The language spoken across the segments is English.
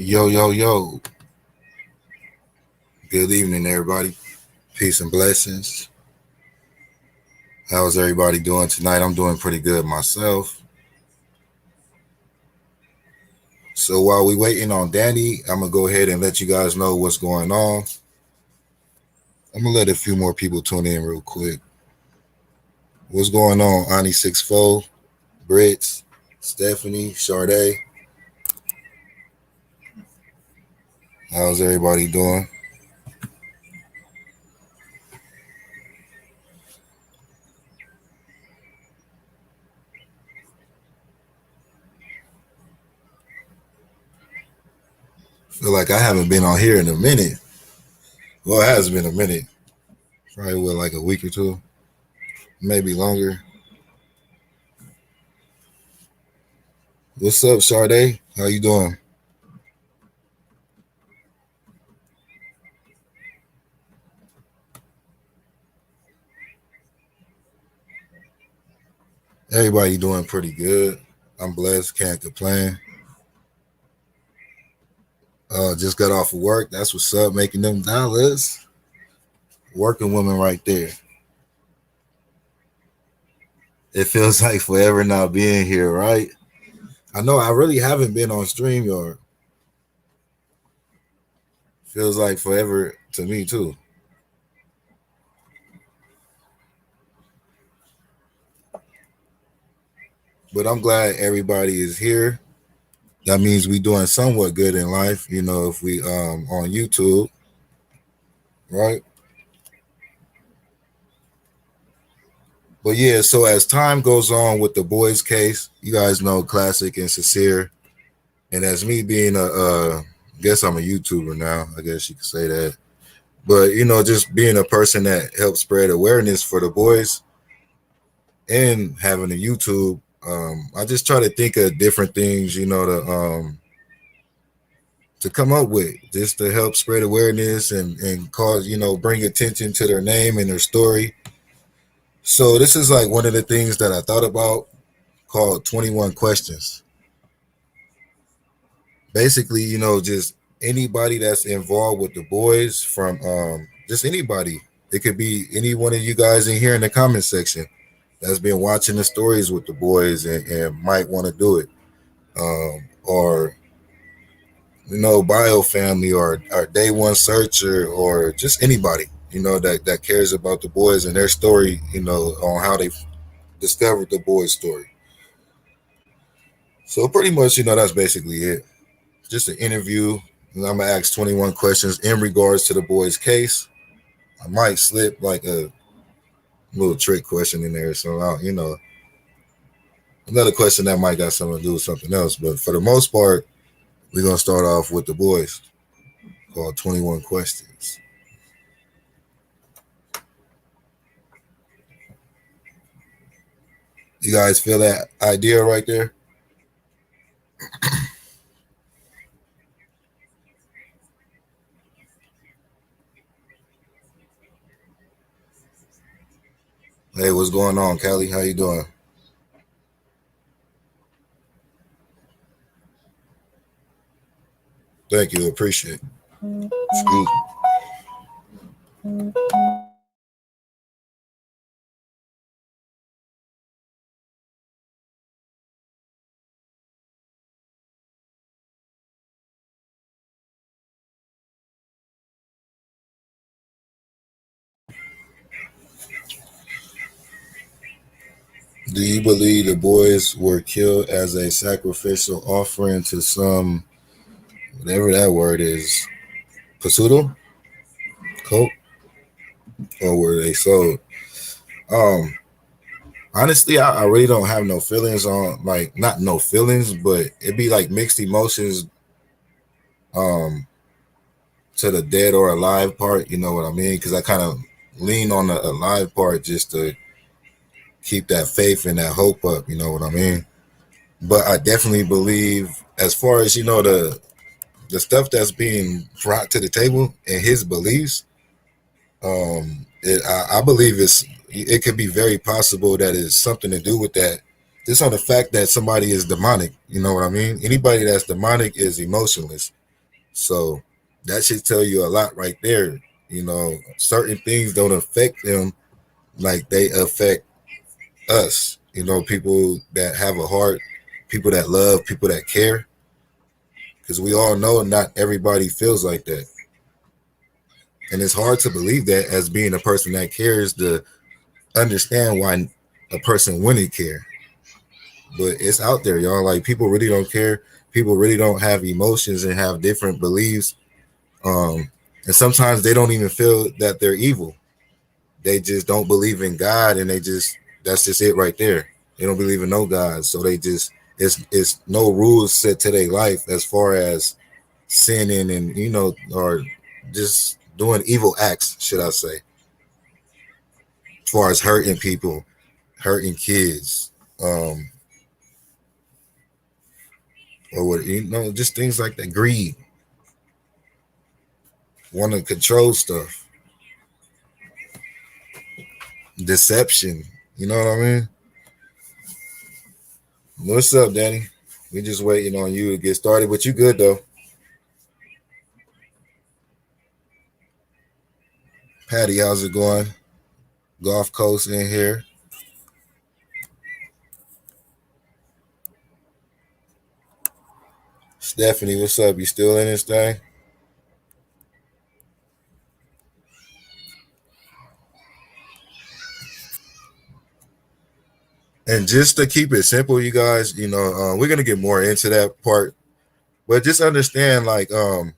Yo, yo, yo. Good evening, everybody. Peace and blessings. How's everybody doing tonight? I'm doing pretty good myself. So while we waiting on Dani, I'm going to go ahead and let you guys know what's going on. I'm going to let a few more people tune in real quick. What's going on, Ani 64, Brits, Stephanie, Sade? How's everybody doing? Feel like I haven't been on here in a minute. Well, it has been a minute. Probably like a week or two, maybe longer. What's up, Sade? How you doing? Everybody doing pretty good. I'm blessed, can't complain. Just got off of work. That's what's up, making them dollars. Working woman right there. It feels like forever not being here, right? I know I really haven't been on StreamYard. Feels like forever to me too. But I'm glad everybody is here. That means we doing somewhat good in life, if we on YouTube, right? But yeah, so as time goes on with the boys case, you guys know Classic and Sincere. And as me being I guess I'm a YouTuber now, I guess you could say that. But just being a person that helps spread awareness for the boys and having a YouTube, I just try to think of different things, to come up with, just to help spread awareness and cause, bring attention to their name and their story. So this is like one of the things that I thought about, called 21 questions. Basically, just anybody that's involved with the boys, from just anybody. It could be any one of you guys in here in the comment section that's been watching the stories with the boys and might want to do it. Or bio family, or day one searcher, or just anybody, that cares about the boys and their story, on how they discovered the boys' story. So pretty much, that's basically it. Just an interview. And I'm gonna ask 21 questions in regards to the boys' case. I might slip like a little trick question in there, so another question that might got something to do with something else. But for the most part, we're gonna start off with the boys, called 21 questions. You guys feel that idea right there? Hey, what's going on, Kelly? How you doing? Thank you, appreciate it. Excuse me. Do you believe the boys were killed as a sacrificial offering to some, whatever that word is, pseudo cult, or were they sold? Um, Honestly, I really don't have no feelings on, like, not no feelings, but it'd be like mixed emotions um to the dead or alive part. You know what I mean? Because I kind of lean on the alive part just to keep that faith and that hope up. You know what I mean? But I definitely believe, as far as the stuff that's being brought to the table and his beliefs, I believe it could be very possible that it's something to do with that. Just on the fact that somebody is demonic, you know what I mean? Anybody that's demonic is emotionless. So that should tell you a lot right there. Certain things don't affect them like they affect us. People that have a heart, people that love, people that care. Because we all know not everybody feels like that. And it's hard to believe that as being a person that cares to understand why a person wouldn't care. But it's out there, y'all. Like, people really don't care. People really don't have emotions and have different beliefs. And sometimes they don't even feel that they're evil. They just don't believe in God, and that's just it right there. They don't believe in no God, so they just it's no rules set to their life as far as sinning and or just doing evil acts, should I say, as far as hurting people, hurting kids, or what just things like that. Greed, want to control stuff, deception. You know what I mean? What's up, Danny? We just waiting on you to get started, but you good though. Patty, how's it going? Gulf Coast in here. Stephanie, what's up? You still in this thing? And just to keep it simple, you guys, we're gonna get more into that part, but just understand, like, for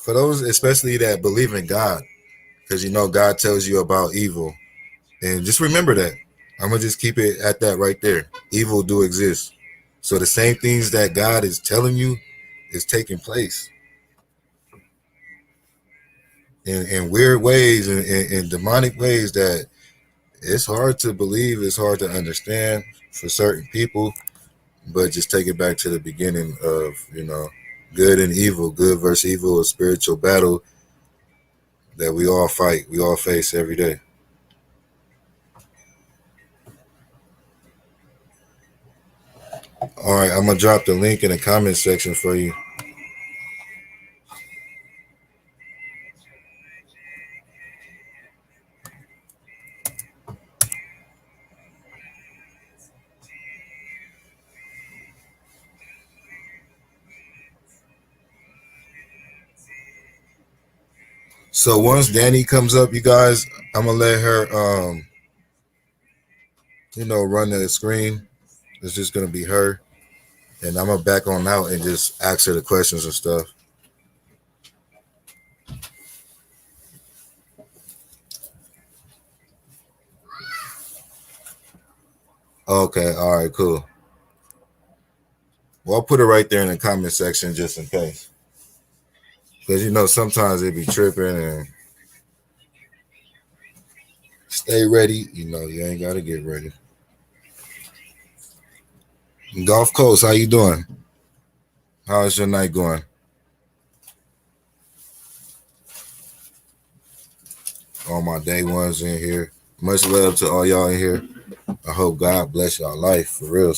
those especially that believe in God, because God tells you about evil, and just remember that. I'm gonna just keep it at that right there. Evil do exist, so the same things that God is telling you is taking place in weird ways and in demonic ways that it's hard to believe, it's hard to understand for certain people. But just take it back to the beginning of, good and evil, good versus evil, a spiritual battle that we all fight, we all face every day. All right, I'm gonna drop the link in the comment section for you. So once Dani comes up, you guys, I'm gonna let her run the screen. It's just gonna be her. And I'm gonna back on out and just ask her the questions and stuff. Okay, all right, cool. Well, I'll put it right there in the comment section just in case. Because sometimes it be tripping, and stay ready. You ain't gotta get ready. Gulf Coast, how you doing? How's your night going? All my day ones in here. Much love to all y'all in here. I hope God bless y'all life for real.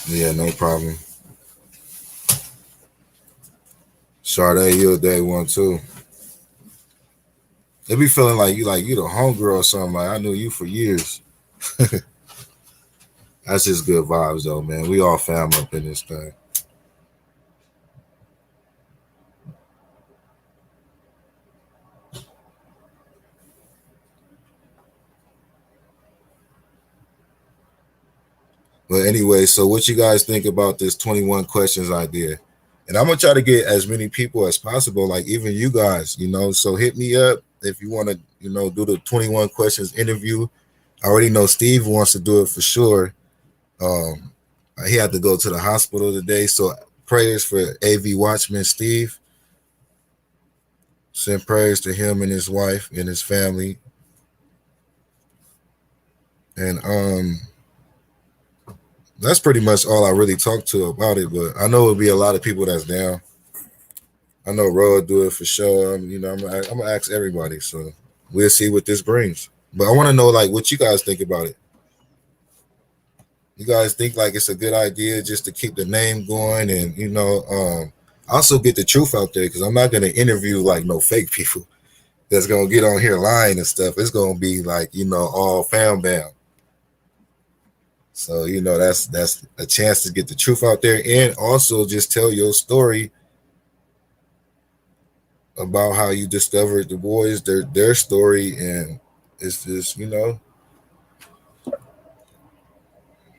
Yeah, no problem. Sade, you a day one too. They be feeling like you the homegirl or something. Like, I knew you for years. That's just good vibes though, man. We all fam up in this thing. But anyway, so what you guys think about this 21 questions idea? And I'm gonna try to get as many people as possible, like even you guys, So hit me up if you want to, do the 21 questions interview. I already know Steve wants to do it for sure. Um, he had to go to the hospital today, so prayers for AV Watchman Steve. Send prayers to him and his wife and his family. And that's pretty much all I really talked to about it. But I know it'll be a lot of people that's down. I know Ro will do it for sure. I'm gonna ask everybody. So we'll see what this brings. But I want to know like what you guys think about it. You guys think like it's a good idea just to keep the name going and also get the truth out there because I'm not gonna interview like no fake people that's gonna get on here lying and stuff. It's gonna be like all fam bam. So that's a chance to get the truth out there and also just tell your story about how you discovered the boys, their story, and it's just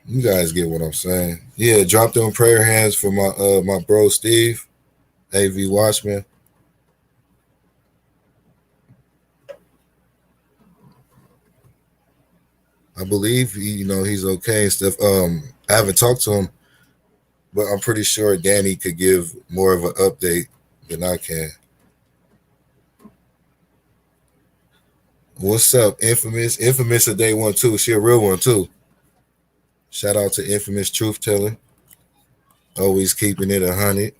you guys get what I'm saying. Yeah, drop them prayer hands for my bro Steve, AV Watchman. I believe he's okay and stuff. I haven't talked to him, but I'm pretty sure Dani could give more of an update than I can. What's up, Infamous? Infamous a day one too. She a real one too. Shout out to Infamous Truth Teller. Always keeping it 100.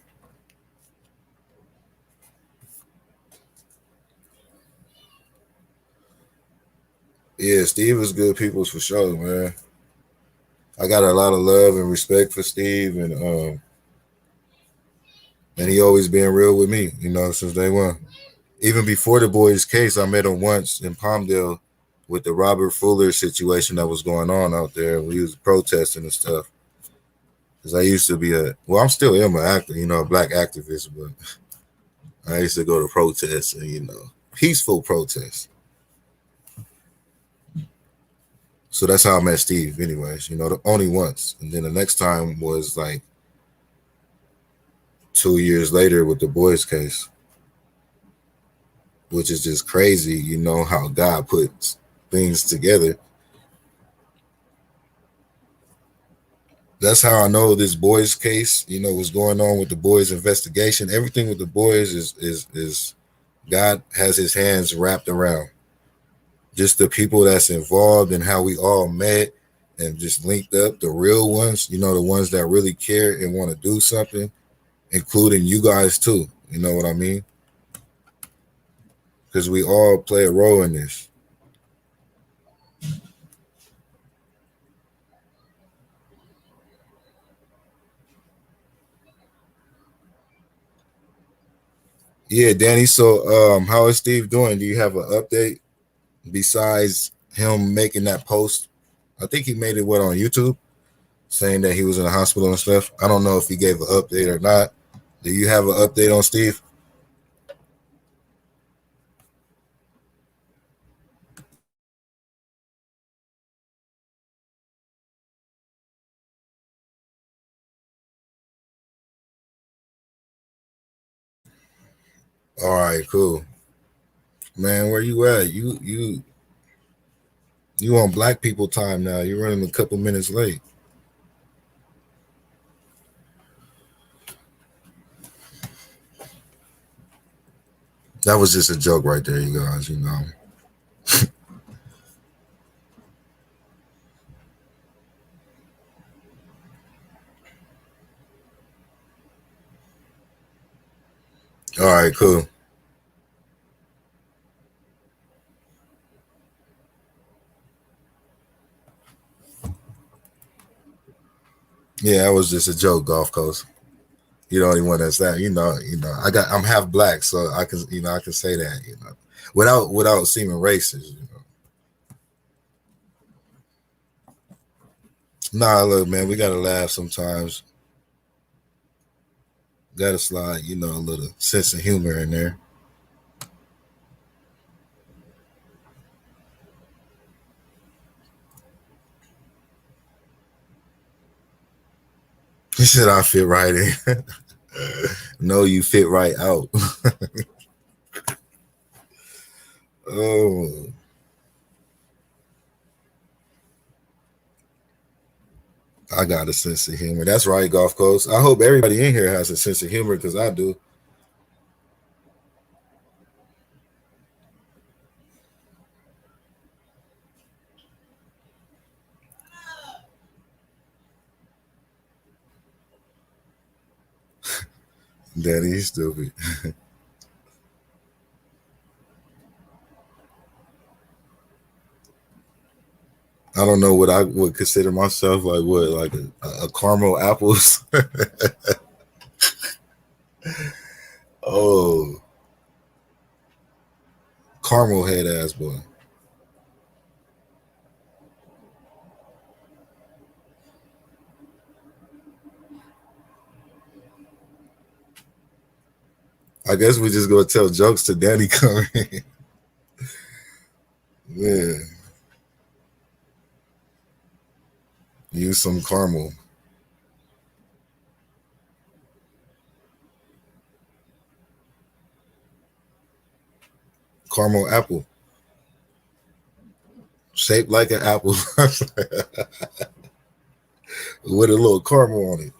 Yeah, Steve is good people's for sure, man. I got a lot of love and respect for Steve, and he always been real with me, since day one. Even before the boys' case, I met him once in Palmdale with the Robert Fuller situation that was going on out there. We was protesting and stuff. Because I used to be I'm still am an actor, a black activist, but I used to go to protests and peaceful protests. So that's how I met Steve, anyways. The only once, and then the next time was like 2 years later with the boys' case, which is just crazy. How God puts things together. That's how I know this boys' case. What's going on with the boys' investigation. Everything with the boys is God has His hands wrapped around. Just the people that's involved and how we all met and just linked up. The real ones, the ones that really care and want to do something, including you guys too. You know what I mean? Because we all play a role in this. Yeah, Dani. So, how is Steve doing? Do you have an update besides him making that post? I think he made it on YouTube, saying that he was in the hospital and stuff. I don't know if he gave an update or not. Do you have an update on Steve? All right, cool, man. Where you at? You on Black people time now? You're running a couple minutes late. That was just a joke right there, you guys. All right, cool. Yeah, that was just a joke, Gulf Coast. You the only one that's that. I'm half black, so I can say that. Without seeming racist. Nah, look, man, we gotta laugh sometimes. Gotta slide, a little sense of humor in there. He said I fit right in. No, you fit right out. Oh, I got a sense of humor. That's right, Gulf Coast. I hope everybody in here has a sense of humor because I do. Daddy's stupid. I don't know what I would consider myself like. What, like a caramel apples? Oh, caramel head ass boy. I guess we just gonna tell jokes to Danny coming. Yeah, use some caramel apple, shaped like an apple with a little caramel on it.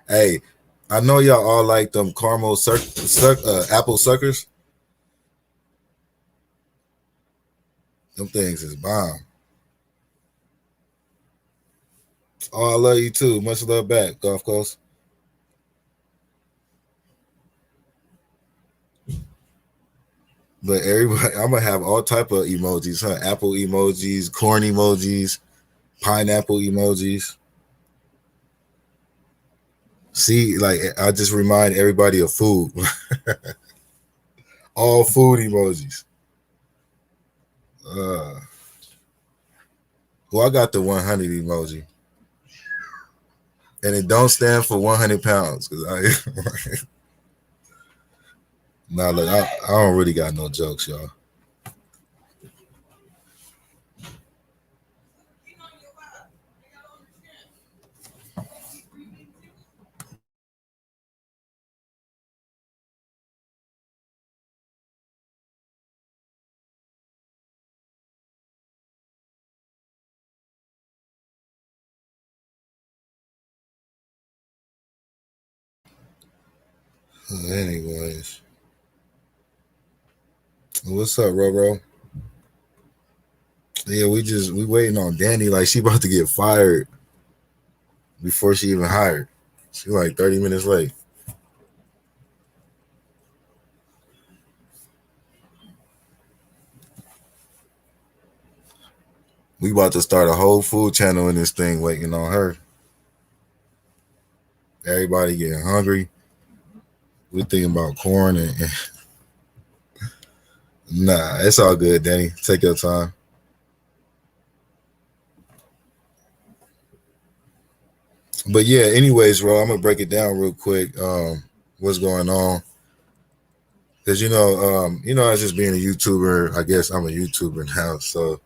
Hey, I know y'all all like them caramel apple suckers. Them things is bomb. Oh, I love you too. Much love back, Gulf Coast. But everybody, I'm gonna have all type of emojis, huh? Apple emojis, corn emojis, pineapple emojis. See, like I just remind everybody of food. All food emojis. Uh, well, I got the 100 emoji, and it don't stand for 100 pounds because I. Nah, look, I don't really got no jokes, y'all. Anyways, what's up, Roro? Yeah, we waiting on Danny. Like she about to get fired before she even hired. She like 30 minutes late. We about to start a whole food channel in this thing waiting on her. Everybody getting hungry. We thinking about corn and nah, it's all good, Danny. Take your time. But yeah, anyways, bro, I'm gonna break it down real quick. What's going on? Because as just being a YouTuber, I guess I'm a YouTuber now. So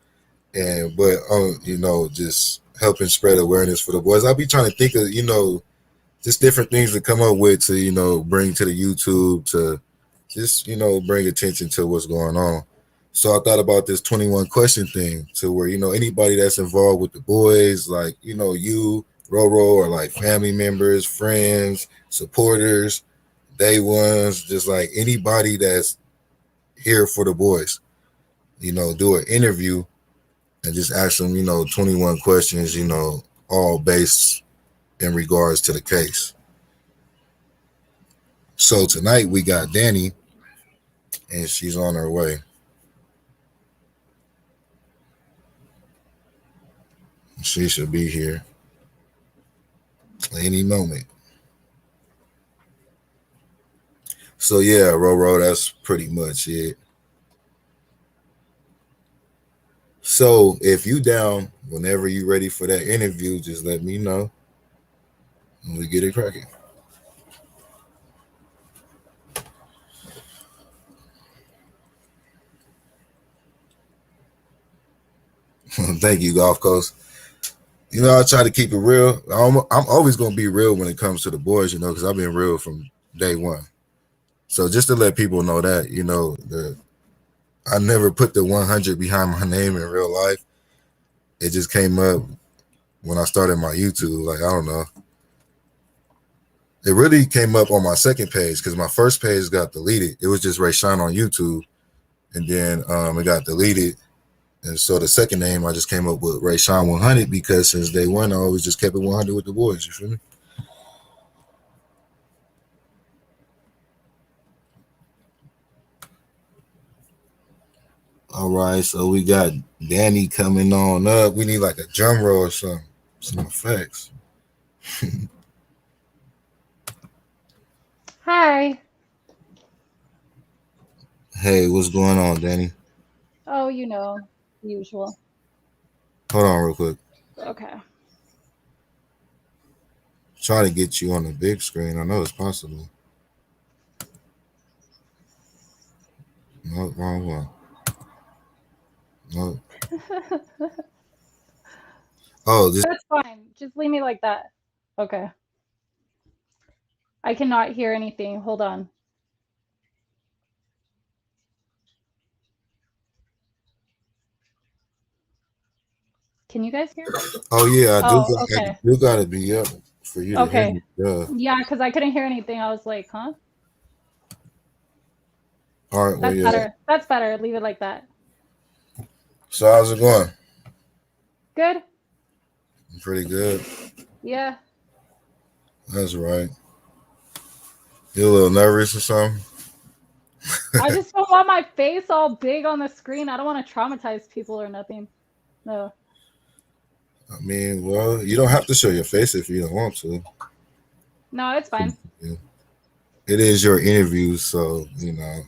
just helping spread awareness for the boys. I'll be trying to think of just different things to come up with to bring to the YouTube to just bring attention to what's going on. So I thought about this 21 question thing to where anybody that's involved with the boys, like you, Roro, or like family members, friends, supporters, day ones, just like anybody that's here for the boys, do an interview and just ask them 21 questions, all based in regards to the case. So tonight we got Dani, and she's on her way. She should be here any moment. So yeah, Roro, that's pretty much it. So if you down, whenever you ready for that interview, just let me know and we get it cracking. Thank you, Golf Coast. I try to keep it real. I'm always gonna be real when it comes to the boys, because I've been real from day one. So just to let people know that, I never put the 100 behind my name in real life. It just came up when I started my YouTube. Like, I don't know. It really came up on my second page because my first page got deleted. It was just Ray Sean on YouTube, and then it got deleted. And so the second name I just came up with Ray Sean 100 because since day one I always just kept it 100 with the boys. You feel me? All right, so we got Dani coming on up. We need like a drum roll or something, some effects. Hi. Hey, what's going on, Dani? Oh, usual. Hold on, real quick. Okay. Try to get you on the big screen. I know it's possible. No, wrong one. No. Oh, this. That's fine. Just leave me like that. Okay. I cannot hear anything. Hold on. Can you guys hear me? Oh yeah, I do. Oh, okay. You got to be up for you to hear Okay. me. Yeah. Yeah, because I couldn't hear anything. I was like, huh? All right. Well, That's yeah. better. That's better. Leave it like that. So how's it going? Good? Pretty good. Yeah. That's right. You a little nervous or something? I just don't want my face all big on the screen. I don't want to traumatize people or nothing. No. I mean, well, you don't have to show your face if you don't want to. No, it's fine. It is your interview, so you know.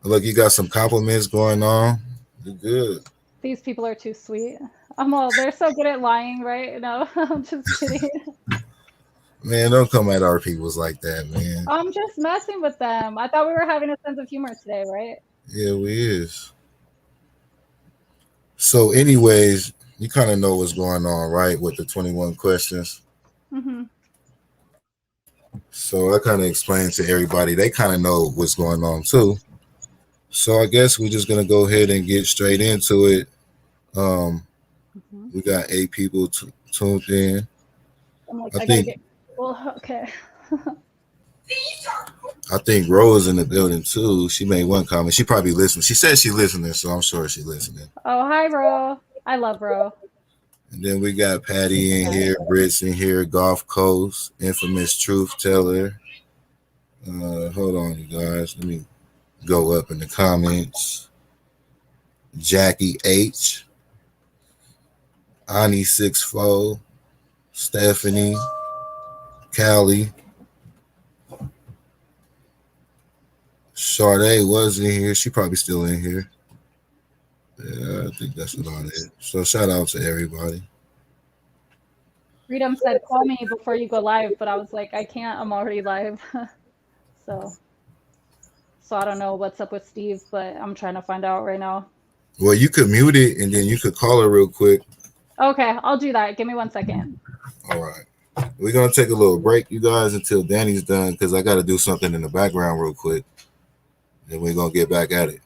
Look, you got some compliments going on. You're good. These people are too sweet. They're so good at lying, right? No, I'm just kidding. Man, don't come at our peoples like that, man. I'm just messing with them. I thought we were having a sense of humor today, right? Yeah, we is. So, anyways, you kind of know what's going on, right? With the 21 questions. Mm-hmm. So I kind of explained to everybody. They kind of know what's going on too. So I guess we're just gonna go ahead and get straight into it. Um, Mm-hmm. we got 8 people tuned in. I'm like, I I gotta think get. Well, okay. I think Rose in the building too. She made one comment. She probably listening. She said she listening, so I'm sure she listening. Oh, hi, Ro. I love Ro. And then we got Patty in here, Brits in here, Gulf Coast, infamous truth teller. Hold on, you guys. Let me go up in the comments. Jackie H, Ani 64, Stephanie, Callie, Sade was in here. She probably still in here. Yeah, I think that's about it. So shout out to everybody. Freedom said, call me before you go live, but I was like, I can't. I'm already live. so, so I don't know what's up with Steve, but I'm trying to find out right now. Well, you could mute it and then you could call her real quick. Okay, I'll do that. Give me 1 second. All right. We're gonna take a little break, you guys, until Danny's done because I got to do something in the background real quick. Then we're gonna get back at it.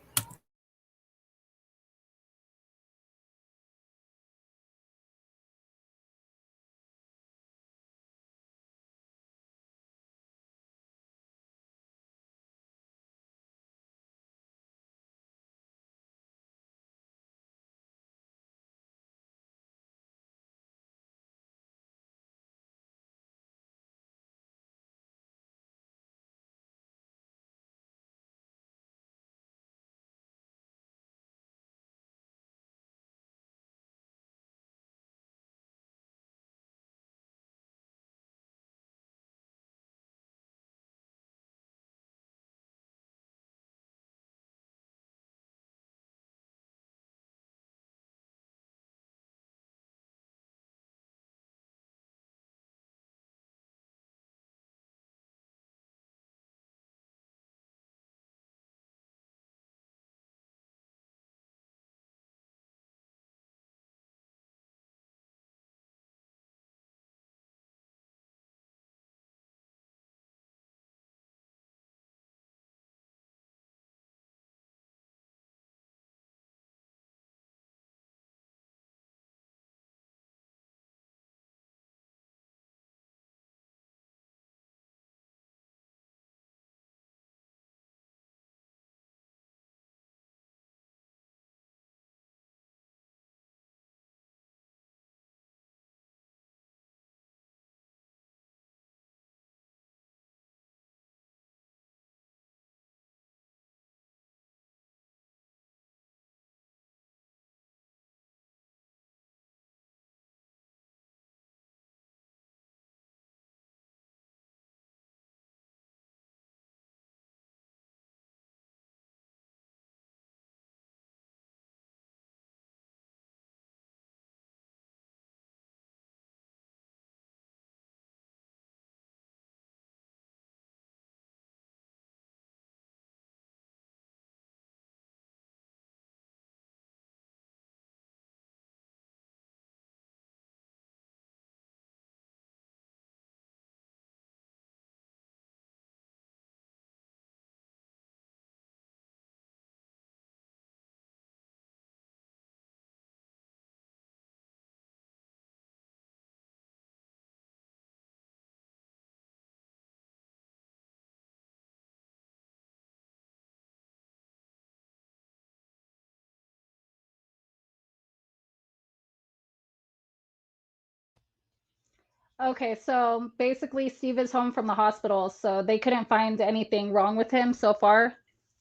Okay, so basically, Steve is home from the hospital, so they couldn't find anything wrong with him so far.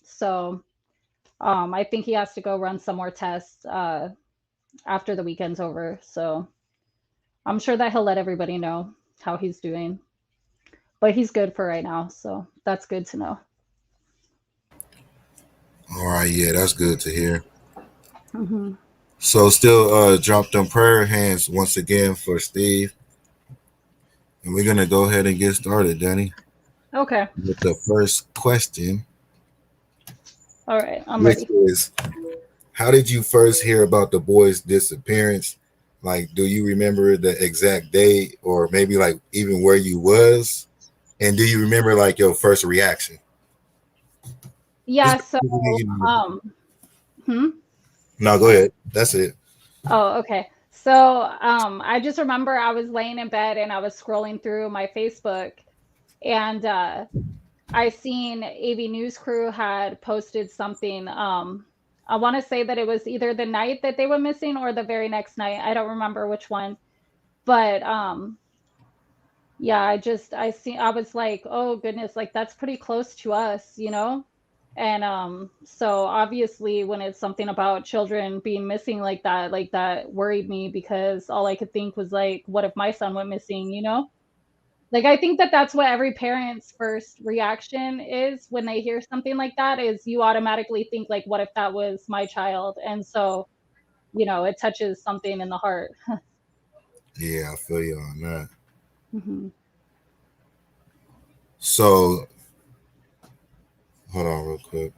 So, I think he has to go run some more tests after the weekend's over. So, I'm sure that he'll let everybody know how he's doing. But he's good for right now, so that's good to know. All right, yeah, that's good to hear. Hmm. So still drop them prayer hands once again for Steve. And we're gonna go ahead and get started, Danny, Okay. with the first question, All right. I'm which ready. is how did you first hear about the boy's disappearance? Like, do you remember the exact date or maybe like even where you was? And do you remember like your first reaction? Just Yeah, so basically, you know. um hmm? No, go ahead. That's it. Oh, okay. So I just remember I was laying in bed and I was scrolling through my Facebook, and I seen AV News Crew had posted something. I want to say that it was either the night that they were missing or the very next night. I don't remember which one. But yeah, I was like, "Oh goodness, like that's pretty close to us, you know?" And so obviously when it's something about children being missing like that worried me because all I could think was like, what if my son went missing, you know? Like, I think that that's what every parent's first reaction is when they hear something like that, is you automatically think like, what if that was my child? And so, it touches something in the heart. Yeah, I feel you on that. Mhm. So hold on real quick.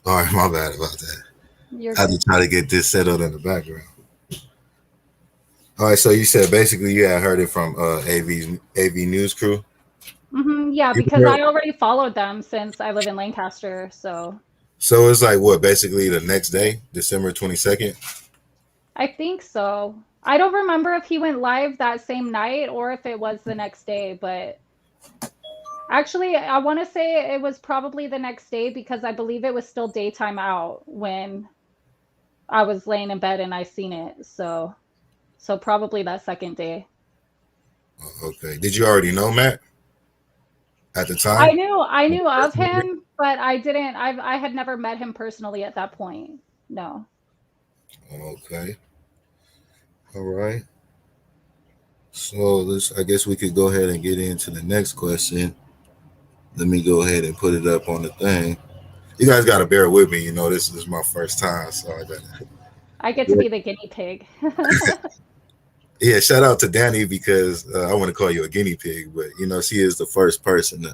All right, my bad about that. You're I had to good. try to get this settled in the background. All right, so you said basically you had heard it from AV News Crew. Yeah, You because I remember- already followed them since I live in Lancaster, so So it's like what, basically the next day, December 22nd. I think so. I don't remember if he went live that same night or if it was the next day, but actually, I want to say it was probably the next day because I believe it was still daytime out when I was laying in bed and I seen it. So probably that second day. Okay. Did you already know Matt at the I time? knew I knew of him, but I had never met him personally at that point. No. Okay. All right. So let's. I guess we could go ahead and get into the next question. Let me go ahead and put it up on the thing. You guys got to bear with me. You know, this is my first time, so I got. I get to Yeah. be the guinea pig. Yeah. Shout out to Dani because I want to call you a guinea pig, but you know she is the first person to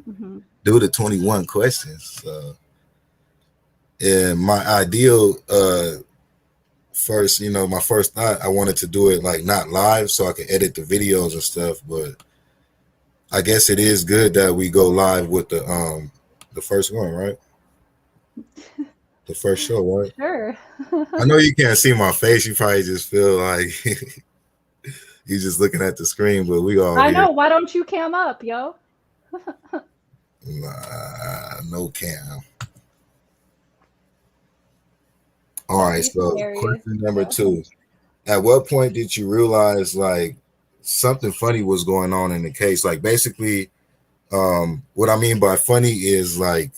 Mhm. do the 21 questions. So, and my ideal first, you know, my first thought, I wanted to do it like not live so I could edit the videos and stuff, but I guess it is good that we go live with the first one, right? The first show, right? Sure. I know you can't see my face. You probably just feel like you just looking at the screen, but we all I here. know. Why don't you cam up, yo? Nah, no cam. All Don't right, be so scary. question number Yeah. two. At what point did you realize like something funny was going on in the case? Like basically, what I mean by funny is like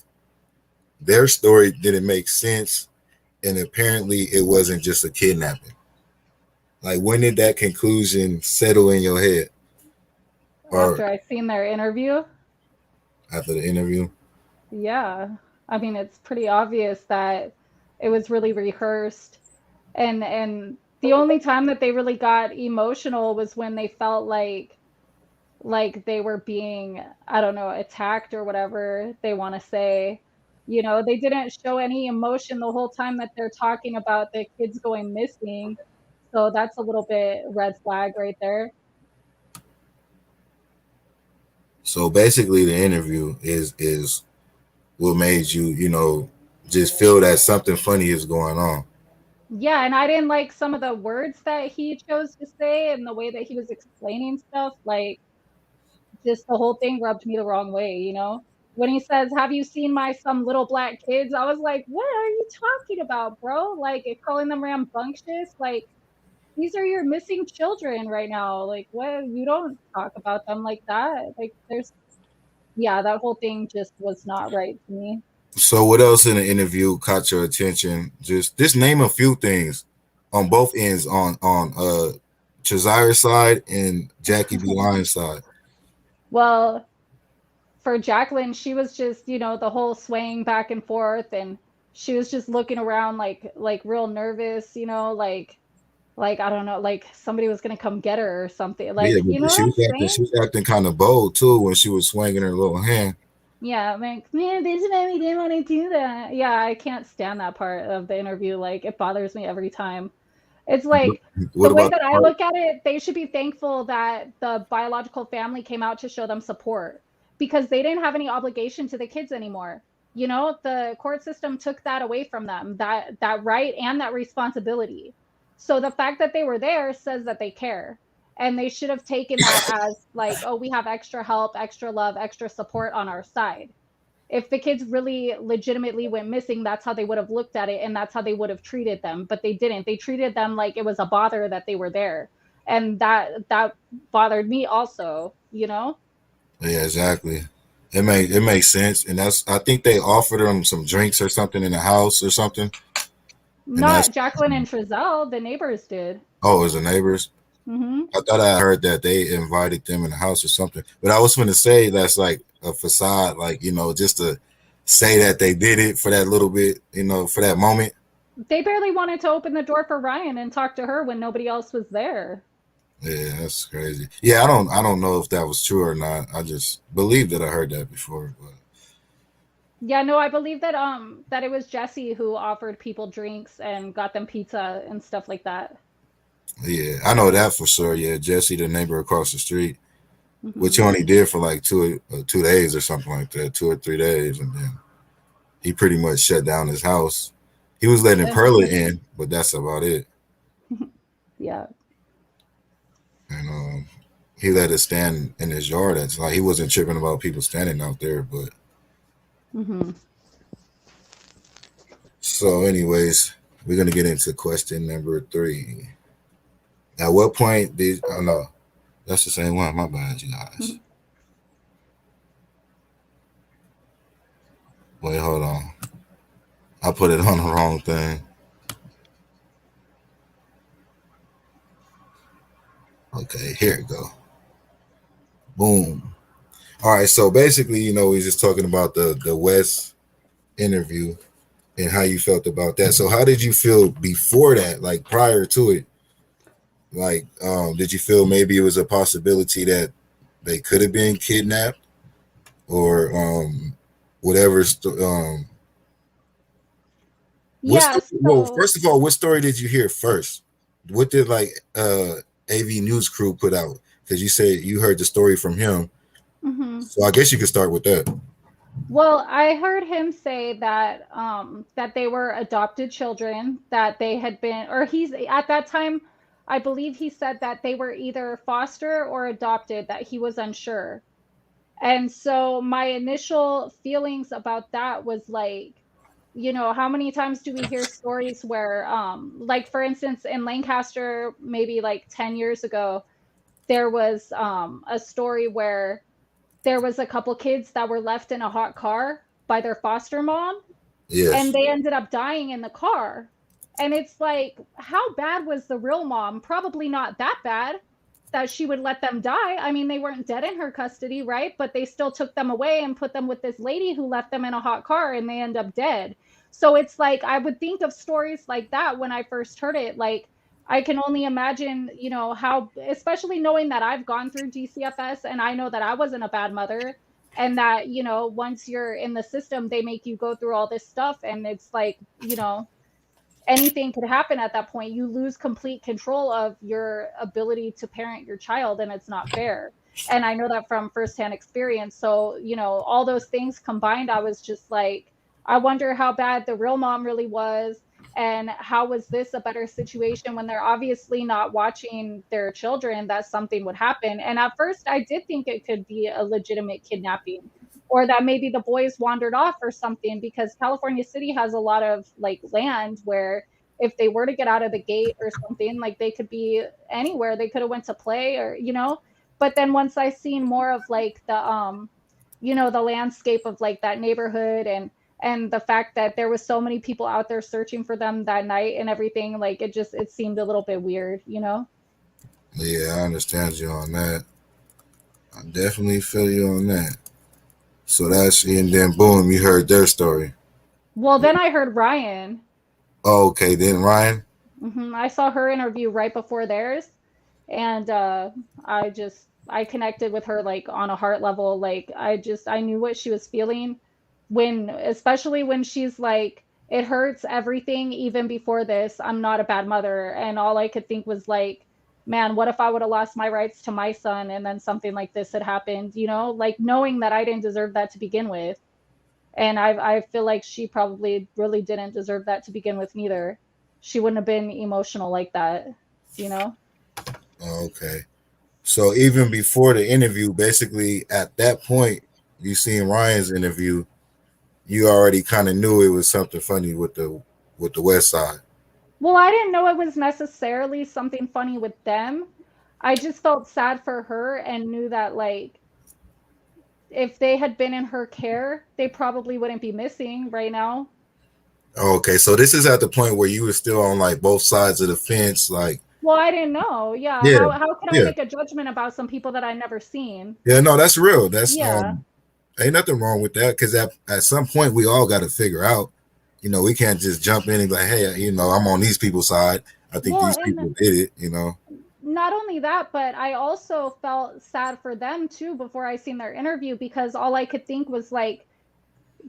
their story didn't make sense, and apparently it wasn't just a kidnapping. Like when did that conclusion settle in your head, or After I seen their interview, after the interview? yeah. I mean, it's pretty obvious that it was really rehearsed. And the only time that they really got emotional was when they felt like they were being, I don't know, attacked or whatever they want to say. They didn't show any emotion the whole time that they're talking about the kids going missing. So that's a little bit red flag right there. So basically, the interview is what made you, you know, just feel that something funny is going on. Yeah, and I didn't like some of the words that he chose to say and the way that he was explaining stuff. Like, just the whole thing rubbed me the wrong way, you know? when he says, "Have you seen my some little black kids?" I was like, "What are you talking about, bro? Like, calling them rambunctious? Like, these are your missing children right now. Like, what? You don't talk about them like that. Like, there's yeah, that whole thing just was not right to me." So what else in the interview caught your attention? Just name a few things on both ends on Chazire's side and Jackie B. Lyon's side. Well, for Jacqueline, she was just, the whole swaying back and forth, and she was just looking around like real nervous, like I don't know, like somebody was gonna come get her or something. Yeah, Like, you but know what I'm she saying? was acting kind of bold too when she was swinging her little hand. Yeah, I'm like, man, this baby didn't want to do that. Yeah, I can't stand that part of the interview. Like, it bothers me every time. It's like What the way about that the I part? look at it, they should be thankful that the biological family came out to show them support because they didn't have any obligation to the kids anymore. The court system took that away from them, that right and that responsibility. So the fact that they were there says that they care. And they should have taken that as like, oh, we have extra help, extra love, extra support on our side. If the kids really legitimately went missing, that's how they would have looked at it and that's how they would have treated them. But they didn't. They treated them like it was a bother that they were there. And that bothered me also. Yeah, exactly. It makes sense, and that's I think they offered them some drinks or something in the house or something, and that's Not Jacqueline and Trezell, the neighbors did. oh, it was the neighbors. Hmm. I thought I heard that they invited them in the house or something, but I was going to say that's like a facade, like just to say that they did it for that little bit, for that moment. They barely wanted to open the door for Ryan and talk to her when nobody else was there. Yeah, that's crazy. Yeah, I don't know if that was true or not. I just believe that I heard that before, but Yeah, no, I believe that it was Jesse who offered people drinks and got them pizza and stuff like that. yeah, I know that for sure. Yeah, Jesse, the neighbor across the street, which Hmm. he only did for like 2 days or something like that, 2 or 3 days, and then he pretty much shut down his house. He was letting And Perla in, but that's about it. yeah. And he let it stand in his yard. That's like he wasn't tripping about people standing out there. But Hmm. so, anyways, we're gonna get into question number three. At what point did oh no, that's the same one. My bad, you guys. Wait, hold on. I put it on the wrong thing. Okay, here it go. Boom. All right. So basically, he's just talking about the West interview and how you felt about that. So how did you feel before that, like prior to it? Like, did you feel maybe it was a possibility that they could have been kidnapped or whatever? Yeah, Well, so first of all, what story did you hear first? What did like AV News Crew put out? Because you said you heard the story from him, mhm. so I guess you could start with that. Well, I heard him say that they were adopted children, that they had been, or he's at that time, I believe he said that they were either foster or adopted, that he was unsure. And so my initial feelings about that was like, how many times do we hear stories where, like for instance, in Lancaster, maybe like 10 years ago, there was a story where there was a couple kids that were left in a hot car by their foster mom and Yes. they ended up dying in the car. And it's like, how bad was the real mom? Probably not that bad that she would let them die. I mean, they weren't dead in her custody, right? But they still took them away and put them with this lady who left them in a hot car and they end up dead. So it's like, I would think of stories like that when I first heard it. Like, I can only imagine, how, especially knowing that I've gone through DCFS and I know that I wasn't a bad mother and that, once you're in the system, they make you go through all this stuff. And it's like, anything could happen at that point. You lose complete control of your ability to parent your child, and it's not fair. And I know that from firsthand experience. So, all those things combined, I was just like, I wonder how bad the real mom really was. And how was this a better situation when they're obviously not watching their children that something would happen? And at first, I did think it could be a legitimate kidnapping or that maybe the boys wandered off or something, because California City has a lot of like land where if they were to get out of the gate or something, like they could be anywhere. They could have went to play, or but then once I seen more of like the landscape of like that neighborhood, and the fact that there was so many people out there searching for them that night and everything, like it seemed a little bit weird. Yeah, I understand you on that. I definitely feel you on that. So that's and then boom, you heard their story. Well, then I heard Ryan. Oh, okay, then Ryan. I saw her interview right before theirs, and I connected with her like on a heart level. Like I knew what she was feeling when, especially when she's like, it hurts everything even before this. I'm not a bad mother, and all I could think was like, man, what if I would have lost my rights to my son and then something like this had happened? Like knowing that I didn't deserve that to begin with. And I feel like she probably really didn't deserve that to begin with neither. She wouldn't have been emotional like that, you know? Oh, okay. So even before the interview, basically at that point, you seen Ryan's interview, you already kind of knew it was something funny with the West Side. Well, I didn't know it was necessarily something funny with them. I just felt sad for her and knew that, like, if they had been in her care, they probably wouldn't be missing right now. Okay, so this is at the point where you were still on like both sides of the fence, like Well, I didn't know. Yeah, yeah, how could I yeah, make a judgment about some people that I never seen? yeah. No, that's real. That's Yeah. ain't nothing wrong with that because at some point we all got to figure out, we can't just jump in and be like, hey, I'm on these people's side. I think Well, these and people did it. not only that, but I also felt sad for them too before I seen their interview, because all I could think was like,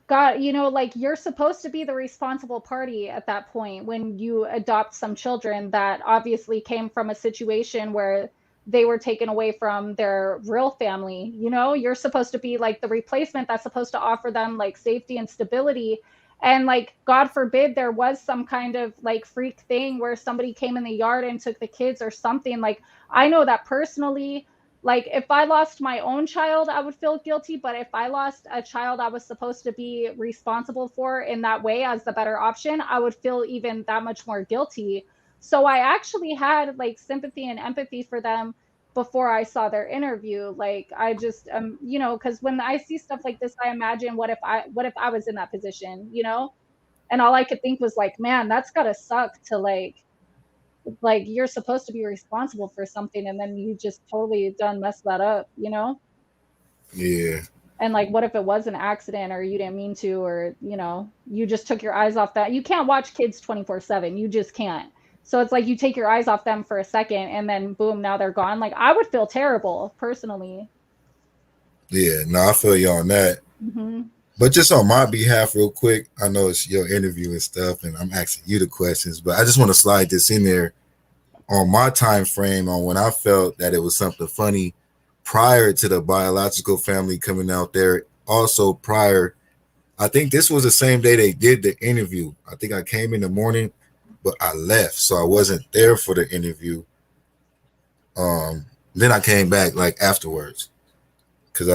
God, like you're supposed to be the responsible party at that point when you adopt some children that obviously came from a situation where they were taken away from their real family. You're supposed to be like the replacement that's supposed to offer them like safety and stability. And like, God forbid there was some kind of like freak thing where somebody came in the yard and took the kids or something. Like, I know that personally, like if I lost my own child, I would feel guilty, but if I lost a child I was supposed to be responsible for in that way as the better option, I would feel even that much more guilty. So I actually had like sympathy and empathy for them before I saw their interview. Like I just because when I see stuff like this, I imagine what if I was in that position. And all I could think was like, man, that's gotta suck to like you're supposed to be responsible for something and then you just totally done mess that up. Yeah, And like what if it was an accident or you didn't mean to, or you just took your eyes off that. You can't watch kids 24/7, you just can't. So it's like you take your eyes off them for a second and then boom, now they're gone. Like I would feel terrible personally. yeah. No, I feel you on that. Hmm. But just on my behalf, real quick, I know it's your interview and stuff, and I'm asking you the questions, but I just want to slide this in there on my time frame on when I felt that it was something funny prior to the biological family coming out there. Also, prior, I think this was the same day they did the interview. I think I came in the morning, but I left, so I wasn't there for the interview. Then I came back like afterwards because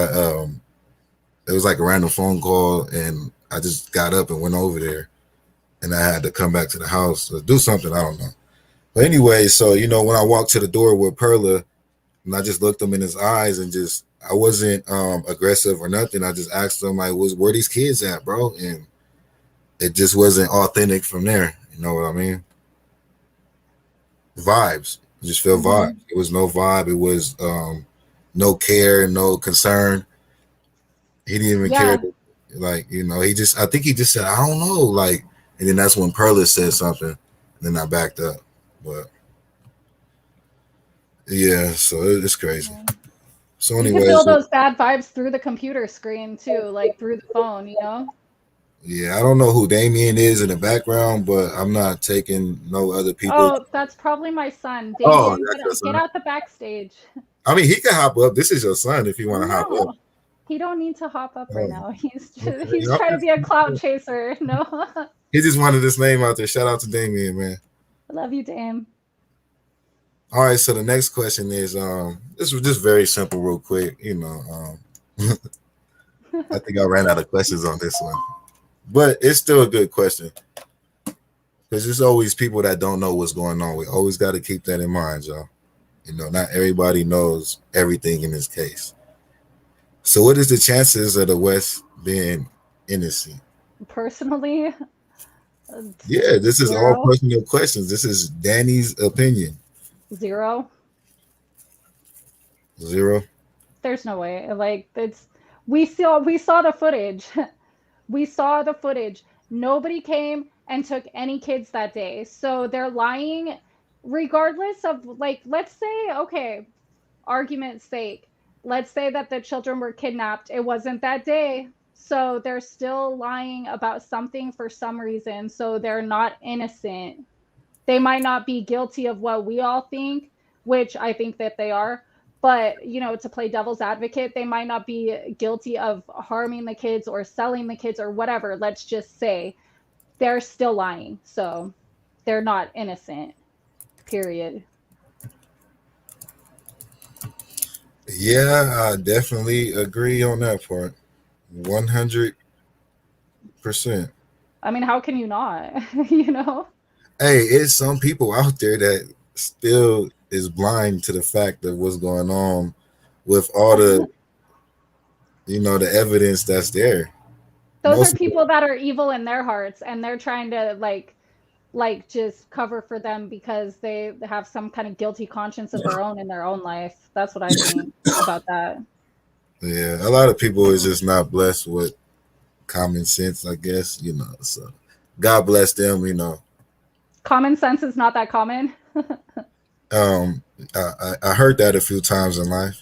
it was like a random phone call, and I just got up and went over there, and I had to come back to the house to do something. I don't know. But anyway, so when I walked to the door with Perla, and I just looked him in his eyes and just I wasn't aggressive or nothing. I just asked him like, "Was where these kids at, bro?" And it just wasn't authentic from there. You know what I mean? Vibes. I just feel vibes. Hmm. It was no vibe. It was no care, no concern. He didn't even care. Yeah. To, like he just. I think he just said, "I don't know." Like, and then that's when Perla said something. And then I backed up. But yeah, so it's crazy. So You can anyway, feel so those bad vibes through the computer screen too, like through the phone. yeah, I don't know who Damien is in the background, but I'm not taking no other people. Oh, that's probably my son. Oh, Damien, that's your get son. out the backstage. I mean, he can hop up. This is your son if you want to hop up. No, he don't need to hop up right Oh, now. okay. He's trying to be a clout chaser. No. He just wanted his name out there. Shout out to Damien, man. I love you, Dame. All right, so the next question is this was just very simple, real quick. I think I ran out of questions on this one, but it's still a good question because there's always people that don't know what's going on. We always got to keep that in mind, y'all. Not everybody knows everything in this case. So, what is the chances of the West being innocent? Personally, Yeah, this is all zero, personal questions. This is Danny's opinion. zero. Zero. There's no way. Like it's we saw the footage. We saw the footage. Nobody came and took any kids that day. So they're lying regardless of, like, let's say, okay, argument's sake, let's say that the children were kidnapped. It wasn't that day. So they're still lying about something for some reason. So they're not innocent. They might not be guilty of what we all think, which I think that they are. But, to play devil's advocate, they might not be guilty of harming the kids or selling the kids or whatever. Let's just say they're still lying. So they're not innocent, period. Yeah, I definitely agree on that part. 100%. I mean, how can you not? you know? Hey, it's some people out there that still is blind to the fact of what's going on with all the evidence that's there. Those are Most of it, people that are evil in their hearts, and they're trying to just cover for them because they have some kind of guilty conscience of their own in their own life. That's what I think about that. yeah, a lot of people is just not blessed with common sense, I guess. So God bless them. Common sense is not that common. Um, I heard that a few times in life.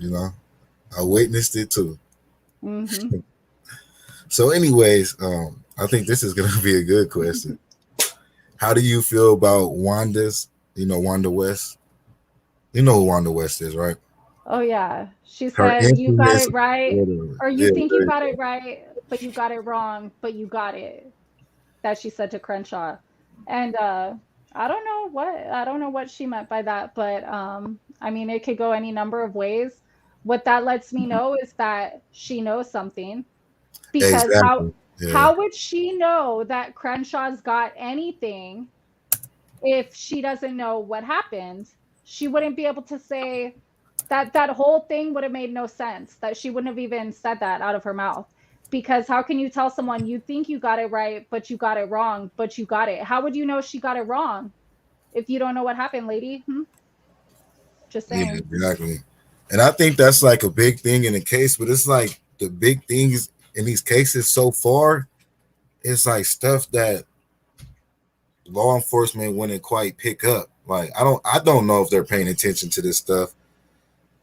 I witnessed it too. hmm So, anyways, I think this is gonna be a good question. How do you feel about Wanda West? You know who Wanda West is, right? Oh yeah, she Her said you got infamous it right, order. or you Yeah, think you got it right, but you got it wrong, but you got it. That she said to Crenshaw, and I don't know what she meant by that, but I mean it could go any number of ways. What that lets me know is that she knows something, because how exactly. Yeah, how would she know that Crenshaw's got anything if she doesn't know what happened? She wouldn't be able to say that whole thing would have made no sense. That she wouldn't have even said that out of her mouth. Because how can you tell someone you think you got it right, but you got it wrong, but you got it? How would you know she got it wrong if you don't know what happened, lady? Just yeah, saying. exactly. And I think that's like a big thing in the case, but it's like the big things in these cases so far, it's like stuff that law enforcement wouldn't quite pick up. Like I don't know if they're paying attention to this stuff,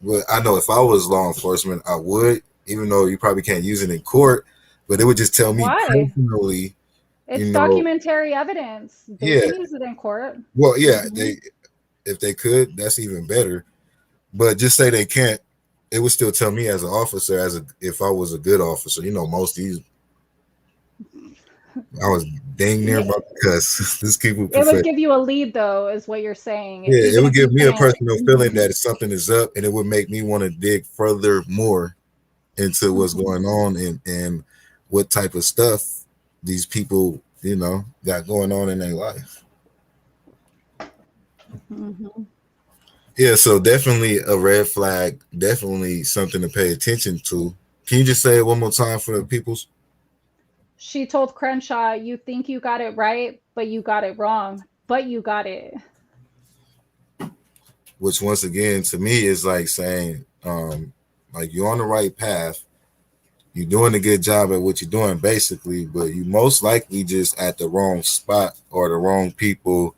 but I know if I was law enforcement, I would, even though you probably can't use it in court, but it would just tell me Why? personally, you It's know, documentary evidence. They yeah, can use it in court. well, yeah, hmm they if they could, that's even better. But just say they can't, it would still tell me as an officer, if I was a good officer. Most of these I was dang near Yeah, about to cuss. This people it would perfect. give you a lead, though, is what you're saying. Yeah, it Even would if you give me a couldn't. personal feeling that something is up, and it would make me want to dig further more into what's hmm going on and what type of stuff these people, got going on in their life. hmm Yeah, so definitely a red flag, definitely something to pay attention to. Can you just say it one more time for the peoples? She told Crenshaw, "You think you got it right, but you got it wrong, but you got it." Which once again to me is like saying, like you're on the right path, you're doing a good job at what you're doing basically, but you most likely just at the wrong spot or the wrong people.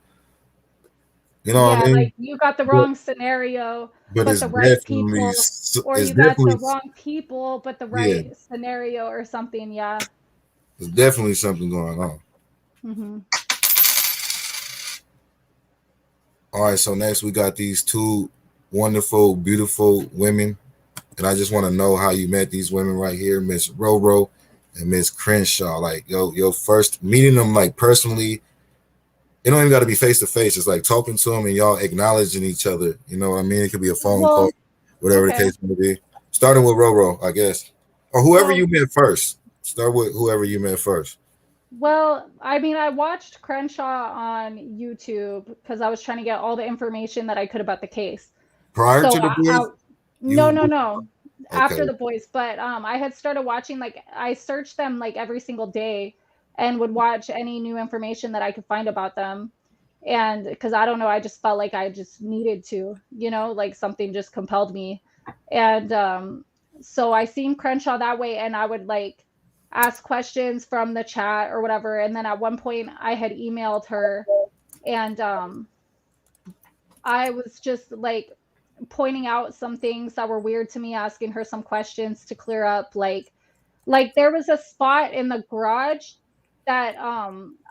You know what I Yeah, mean? like you got the But wrong scenario, but but it's the right definitely people, or it's you got definitely the wrong people, but the yeah, right scenario or something. Yeah. there's definitely something going on. hmm All right, so next we got these two wonderful, beautiful women, and I just want to know how you met these women right here, Miss Roro and Miss Crenshaw. Like your first meeting them like personally. It don't even got to be face to face. It's like talking to them and y'all acknowledging each other. You know what I mean? It could be a phone call, Well, whatever the okay. case may be. Starting with Roro, I guess. or whoever Well, you met first. Start with whoever you met first. well, I mean, I watched Crenshaw on YouTube because I was trying to get all the information that I could about the case. Prior So to the boys, no, you no, no. okay? After the boys, but I had started watching, like, I searched them like every single day and would watch any new information that I could find about them. And because I don't know, I just felt like I just needed to, like something just compelled me. And so I seen Crenshaw that way, and I would like ask questions from the chat or whatever. And then at one point, I had emailed her, and I was just like pointing out some things that were weird to me, asking her some questions to clear up. Like there was a spot in the garage that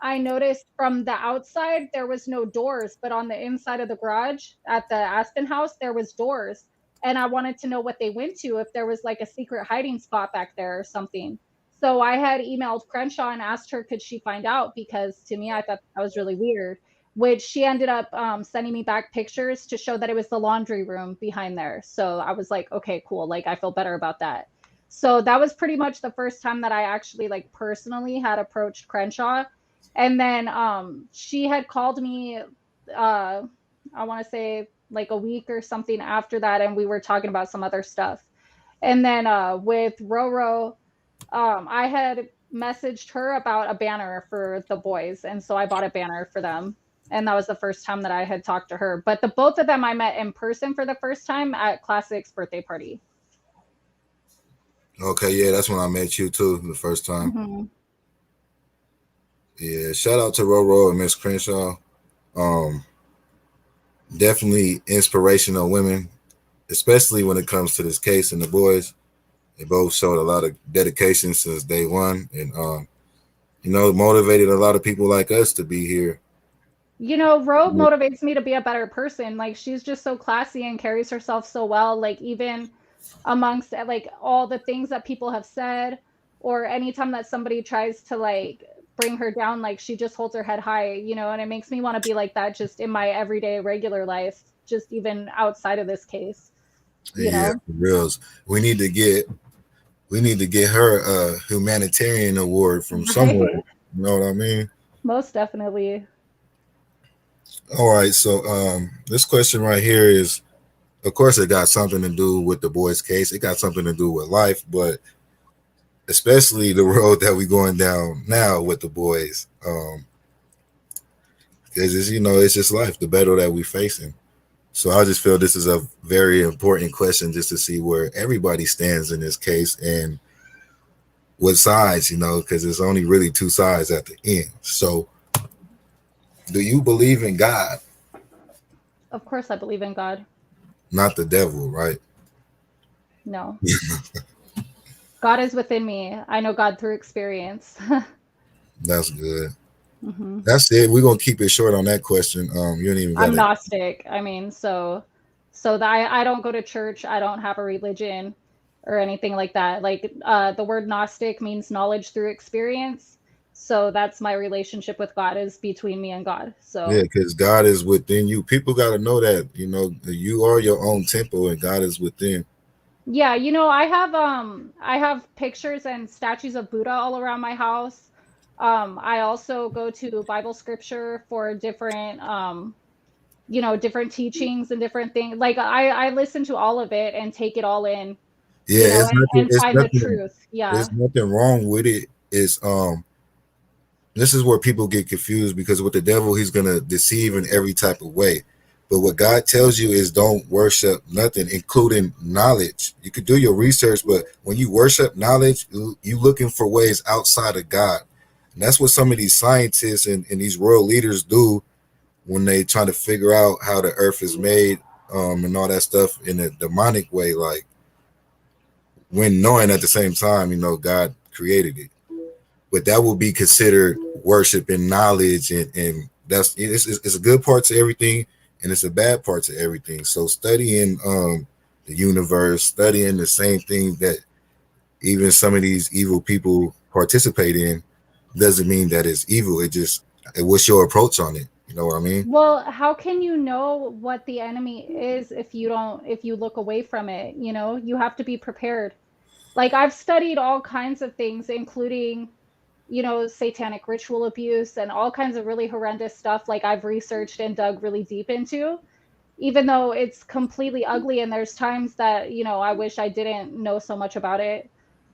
I noticed from the outside there was no doors, but on the inside of the garage at the Aspen house there was doors. And I wanted to know what they went to, if there was like a secret hiding spot back there or something. So I had emailed Crenshaw and asked her could she find out, because to me I thought that was really weird, which she ended up sending me back pictures to show that it was the laundry room behind there. So I was like, okay, cool. Like I feel better about that. So that was pretty much the first time that I actually like personally had approached Crenshaw. And then she had called me I want to say like a week or something after that, and we were talking about some other stuff. And then with Roro, I had messaged her about a banner for the boys, and so I bought a banner for them. And that was the first time that I had talked to her. But the both of them I met in person for the first time at Classic's birthday party. Okay, yeah, that's when I met you too the first time. Mm-hmm. Yeah, shout out to Roro and Miss Crenshaw. Um, Definitely inspirational women, especially when it comes to this case and the boys. They both showed a lot of dedication since day one, and motivated a lot of people like us to be here. Rogue motivates me to be a better person. Like she's just so classy and carries herself so well. Like even amongst like all the things that people have said, or anytime that somebody tries to like bring her down, like she just holds her head high, and it makes me want to be like that just in my everyday regular life, just even outside of this case, you Yeah, know? for reals. We need to get we need to get her a humanitarian award from somewhere. Right? You know what I mean? Most definitely. All right. So this question right here is, of course, it got something to do with the boys' case. It got something to do with life, but especially the road that we're going down now with the boys. Because it's just life, the battle that we're facing. So I just feel this is a very important question just to see where everybody stands in this case and what sides, because there's only really two sides at the end. So, do you believe in God, Of course I believe in God. not the devil, right? No. God is within me. I know God through experience. That's good. Hmm. That's it. We're gonna keep it short on that question. You don't even I'm gotta. Gnostic. I mean, so that I don't go to church. I don't have a religion or anything like that. Like the word Gnostic means knowledge through experience. So that's my relationship with God, is between me and God. Yeah, So because God is within you. People got to know that. You are your own temple, and God is within. yeah, I have pictures and statues of Buddha all around my house. I also go to Bible scripture for different different teachings and different things. Like I listen to all of it and take it all in, Yeah, it's nothing. and It's find the nothing. truth. Yeah. There's nothing wrong with it. It's this is where people get confused because with the devil, he's gonna deceive in every type of way. But what God tells you is don't worship nothing, including knowledge. You could do your research, but when you worship knowledge, you looking for ways outside of God. And that's what some of these scientists and these world leaders do when they try to figure out how the earth is made, and all that stuff in a demonic way, like when knowing at the same time, God created it. But that will be considered worship and knowledge, and it's a good part to everything, and it's a bad part to everything. So studying the universe, studying the same thing that even some of these evil people participate in, doesn't mean that it's evil. What's your approach on it? You know what I mean? Well, how can you know what the enemy is if you look away from it? You have to be prepared. Like I've studied all kinds of things, including, satanic ritual abuse and all kinds of really horrendous stuff. Like I've researched and dug really deep into, even though it's completely ugly. And there's times that, I wish I didn't know so much about it.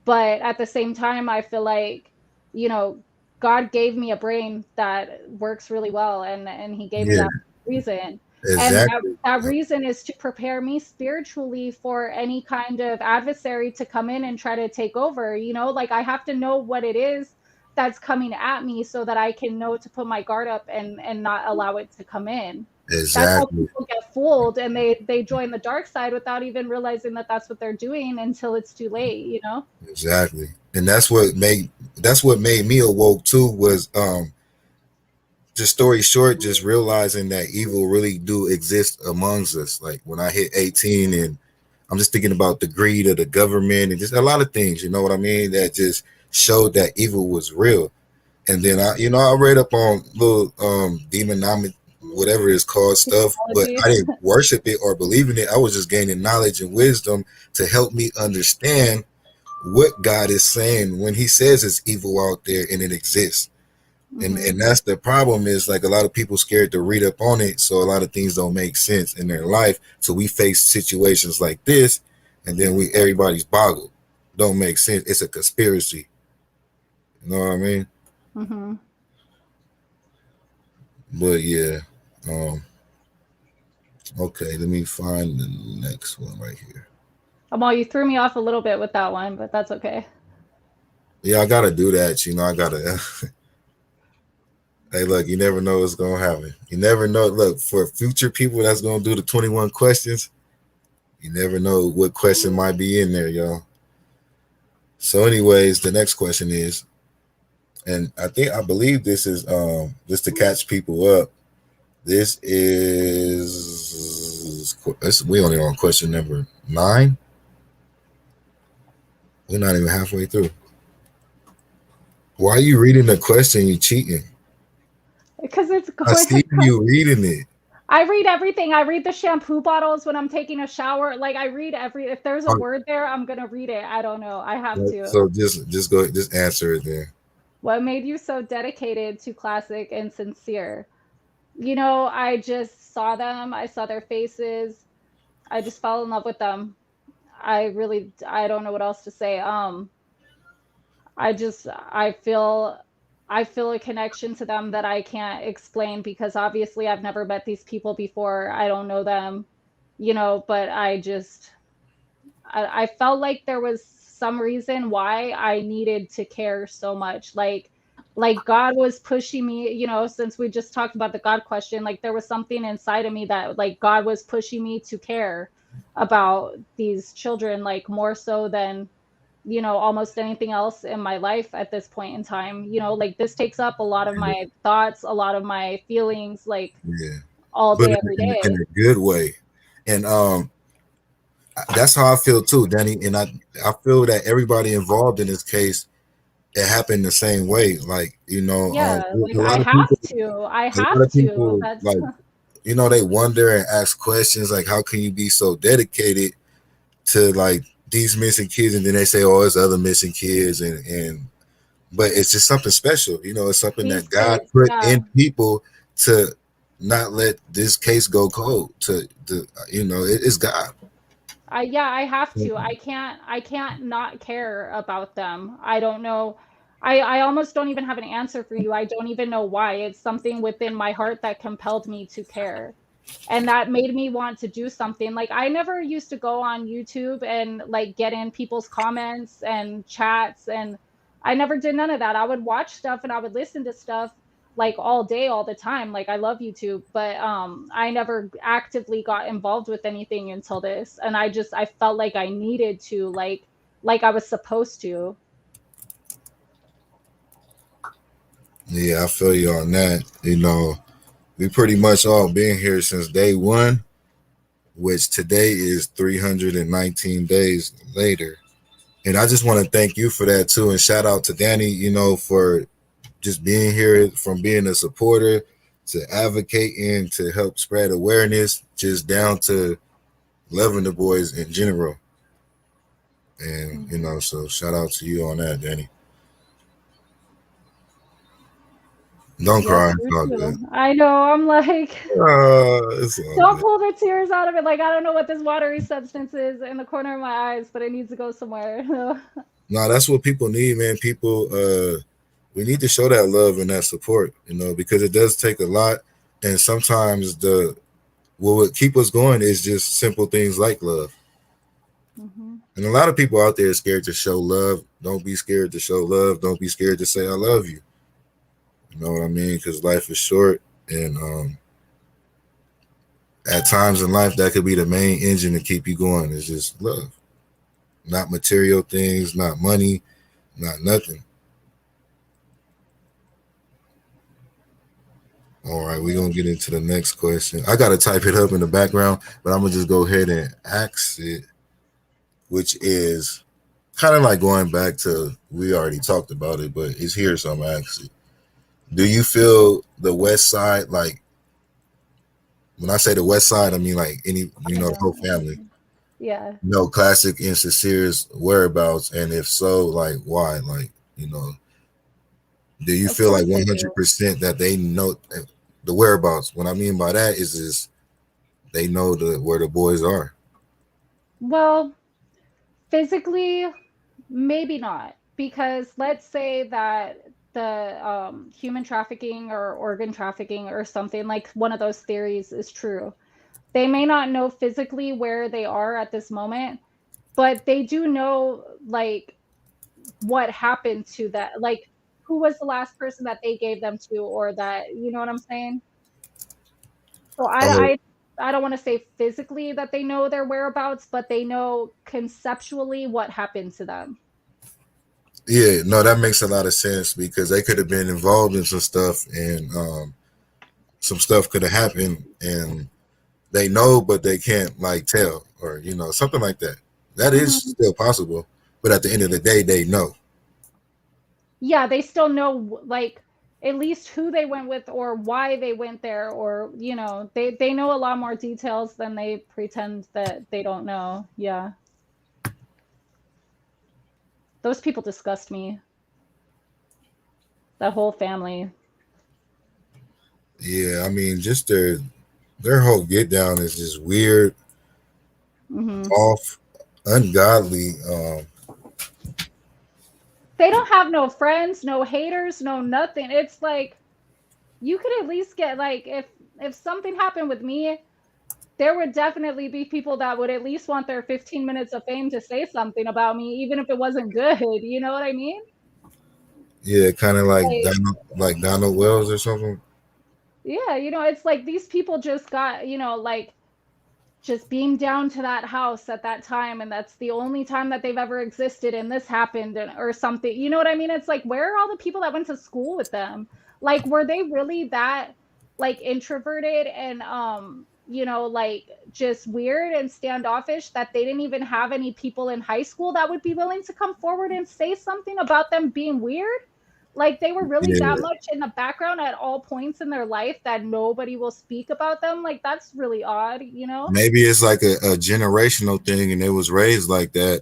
But at the same time, I feel like, you know, God gave me a brain that works really well, and he gave me Yeah, that reason. And that, exactly. that reason is to prepare me spiritually for any kind of adversary to come in and try to take over. Like I have to know what it is that's coming at me so that I can know to put my guard up and not allow it to come in. That's how Exactly. people get fooled, and they join the dark side without even realizing that that's what they're doing until it's too late. Exactly. And that's what made me awoke too, was just story short, just realizing that evil really do exist amongst us. Like when I hit 18, and I'm just thinking about the greed of the government and just a lot of things, you know what I mean, that just showed that evil was real. And then I read up on little demonomic, whatever it's called, stuff, but Technology. I didn't worship it or believe in it. I was just gaining knowledge and wisdom to help me understand what God is saying when he says it's evil out there and it exists. And Hmm. that's the problem, is like a lot of people scared to read up on it, so a lot of things don't make sense in their life. So we face situations like this, and then everybody's boggled. Don't make sense. It's a conspiracy. You know what I mean? Hmm. But yeah. Um, okay, let me find the next one right here. Well, you threw me off a little bit with that one, but that's okay. Yeah, I gotta do that. I gotta. Hey, look, you never know what's gonna happen. You never know. Look, for future people that's gonna do the 21 questions, you never know what question might be in there, y'all. So, anyways, the next question is, and I believe this is just to catch people up. This is we only on question number 9. We're not even halfway through. Why are you reading the question? You cheating. Because it's I going see to. you reading it. I read everything. I read the shampoo bottles when I'm taking a shower. Like I read if there's a word there, I'm gonna read it. I don't know. I have to. So just go, just answer it there. What made you so dedicated to classic and sincere? I just saw them. I saw their faces. I just fell in love with them. I don't know what else to say. I feel a connection to them that I can't explain, because obviously I've never met these people before. I don't know them, but I felt like there was some reason why I needed to care so much. Like God was pushing me, since we just talked about the God question, like there was something inside of me that like God was pushing me to care about these children, like more so than, almost anything else in my life at this point in time. Like this takes up a lot of my thoughts, a lot of my feelings, like Yeah, all but day, every in day. a good way. And that's how I feel too, Danny. And I feel that everybody involved in this case, it happened the same way. Like Yeah, like a lot of people, I a lot have of to. people That's like they wonder and ask questions like, how can you be so dedicated to like these missing kids? And then they say, oh, it's other missing kids, and but it's just something special. It's something these that God kids. put Yeah. in people to not let this case go cold. It's God. Yeah, I have to. I can't not care about them. I don't know. I almost don't even have an answer for you. I don't even know why. It's something within my heart that compelled me to care. And that made me want to do something. Like I never used to go on YouTube and like get in people's comments and chats, and I never did none of that. I would watch stuff and I would listen to stuff like all day, all the time. Like I love YouTube, but I never actively got involved with anything until this. And I felt like I needed to, like I was supposed to. Yeah, I feel you on that. We pretty much all been here since day one, which today is 319 days later. And I just want to thank you for that too. And shout out to Dani, for just being here, from being a supporter to advocating to help spread awareness, just down to loving the boys in general. And Mhm. so shout out to you on that, Danny. Don't Yes, cry, it's you all good. too. I know. I'm like, It's all don't good. pull the tears out of it. Like, I don't know what this watery substance is in the corner of my eyes, but it needs to go somewhere. No, that's what people need, man. People, we need to show that love and that support, because it does take a lot, and sometimes the what would keep us going is just simple things like love. Hmm. And a lot of people out there are scared to show love. Don't be scared to show love. Don't be scared to say I love you. You know what I mean? Because life is short, and at times in life that could be the main engine to keep you going. Is just love, not material things, not money, not nothing. All right, we're gonna Yeah. get into the next question. I gotta type it up in the background, but I'm gonna just go ahead and ask it, which is kind of like going back to we already talked about it, but it's here, so I'm gonna ask it. Do you feel the West Side, like when I say the West Side, I mean like any, I the whole know. family, Yeah. Classic and Sincere's whereabouts, and if so, like why? Like, do you Of feel like course they do. 100% that they know the whereabouts? What I mean by that is they know where the boys are. Well, physically, maybe not. Because let's say that the human trafficking or organ trafficking or something like one of those theories is true. They may not know physically where they are at this moment, but they do know like what happened to that, like who was the last person that they gave them to, or that, you know what I'm saying? So Oh, I don't want to say physically that they know their whereabouts, but they know conceptually what happened to them. yeah, no, that makes a lot of sense because they could have been involved in some stuff, and some stuff could have happened, and they know, but they can't like tell, or something like that. That is Hmm. still possible, but at the end of the day, they know. Yeah, they still know like at least who they went with or why they went there, or they know a lot more details than they pretend that they don't know. Yeah. Those people disgust me. That whole family. Yeah, I mean, just their whole get down is just weird, Hmm. off, ungodly. They don't have no friends, no haters, no nothing. It's like you could at least get like if something happened with me, there would definitely be people that would at least want their 15 minutes of fame to say something about me, even if it wasn't good. You know what I mean? Yeah, kind of Like, Like Donald Wells or something. yeah, it's like these people just got, like just beamed down to that house at that time, and that's the only time that they've ever existed, and this happened, or something. You know what I mean? It's like, where are all the people that went to school with them? Like, were they really that like introverted and like just weird and standoffish that they didn't even have any people in high school that would be willing to come forward and say something about them being weird? Like, they were really that Yeah, much in the background at all points in their life that nobody will speak about them? Like, that's really odd. maybe it's like a generational thing, and it was raised like that.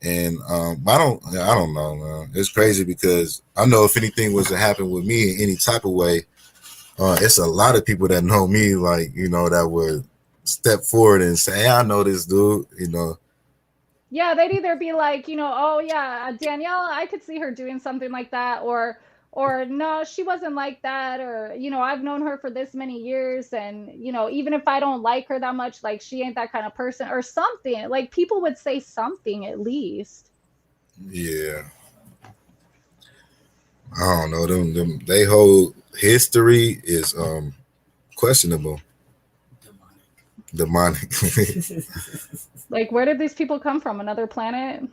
And I don't know, man. It's crazy because I know if anything was to happen with me in any type of way, it's a lot of people that know me, like that would step forward and say, hey, I know this dude. Yeah, they'd either be like, "Oh yeah, Danielle, I could see her doing something like that," or "No, she wasn't like that," or "I've known her for this many years, and even if I don't like her that much, like she ain't that kind of person," or something. Like, people would say something at least. Yeah, I don't know them. They whole history is questionable, demonic. Like, where did these people come from? Another planet?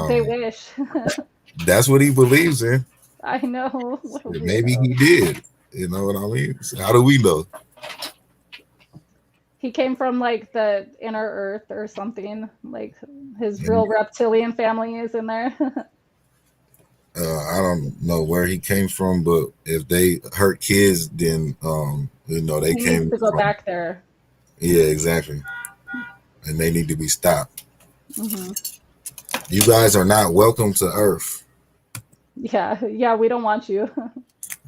They um, wish. that's what he believes in. I know. What a Maybe weirdo. he did. You know what I mean? So how do we know? He came from like the inner earth or something. Like, his And real reptilian family is in there. I don't know where he came from, but if they hurt kids, then they He needs came to go from. back there. Yeah, exactly, and they need to be stopped. Hmm. You guys are not welcome to Earth. Yeah, yeah, we don't want you.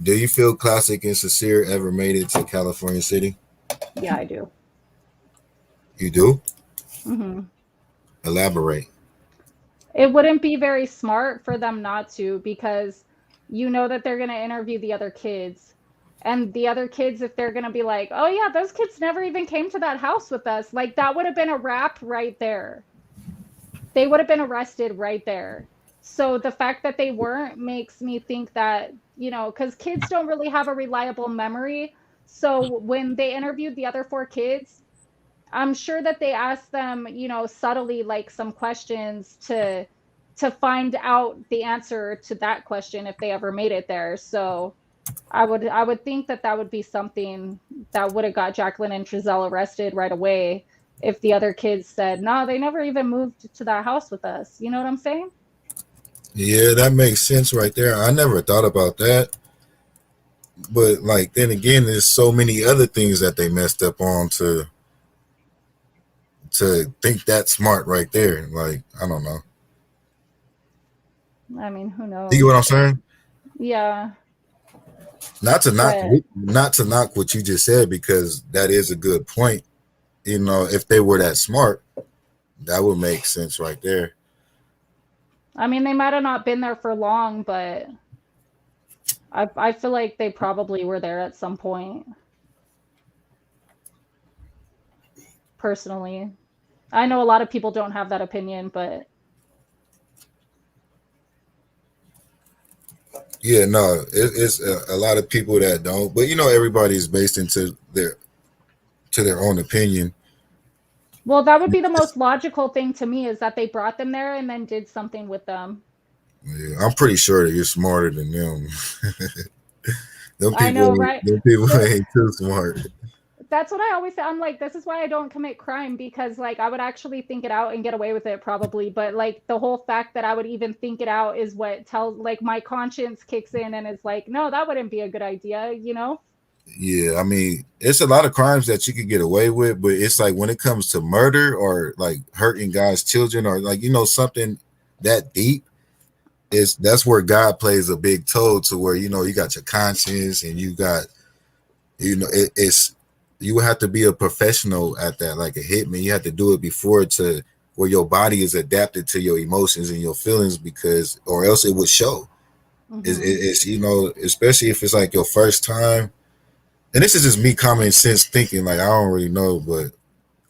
Do you feel Classic and Sincere ever made it to California City? Yeah, I do. You do? Hmm. Elaborate. It wouldn't be very smart for them not to, because you know that they're going to interview the other kids. And the other kids, if they're going to be like, oh, yeah, those kids never even came to that house with us, like that would have been a wrap right there. They would have been arrested right there. So the fact that they weren't makes me think that, because kids don't really have a reliable memory. So when they interviewed the other four kids, I'm sure that they asked them, subtly, like some questions to find out the answer to that question if they ever made it there. So I would think that that would be something that would have got Jacqueline and Trezell arrested right away if the other kids said, no, they never even moved to that house with us. You know what I'm saying? Yeah, that makes sense right there. I never thought about that. But like then again, there's so many other things that they messed up on to think that smart right there. Like, I don't know. I mean, who You get what I'm knows? saying? Yeah, Not to knock but not to knock what you just said because that is a good point. You know, if they were that smart, that would make sense right there. I mean, they might have not been there for long, but I feel like they probably were there at some point, personally. I know a lot of people don't have that opinion, but Yeah, no, it's a lot of people that don't, but you know, everybody's based into their own opinion. well, that would be the most logical thing to me, is that they brought them there and then did something with them. Yeah, I'm pretty sure that you're smarter than them. I know, right? Them people The, ain't too smart. that's what I always say. I'm like, this is why I don't commit crime, because like I would actually think it out and get away with it probably, but like the whole fact that I would even think it out is what tells, like, my conscience kicks in and is like, no, that wouldn't be a good idea, you know? Yeah, I mean, it's a lot of crimes that you could get away with, but it's like when it comes to murder or like hurting God's children or like something that deep, is that's where God plays a big toll to where you got your conscience and you got it's you would have to be a professional at that, like a hitman. You have to do it before to where your body is adapted to your emotions and your feelings because or else it would show. Hmm. It's especially if it's like your first time. And this is just me common sense thinking. Like I don't really know, but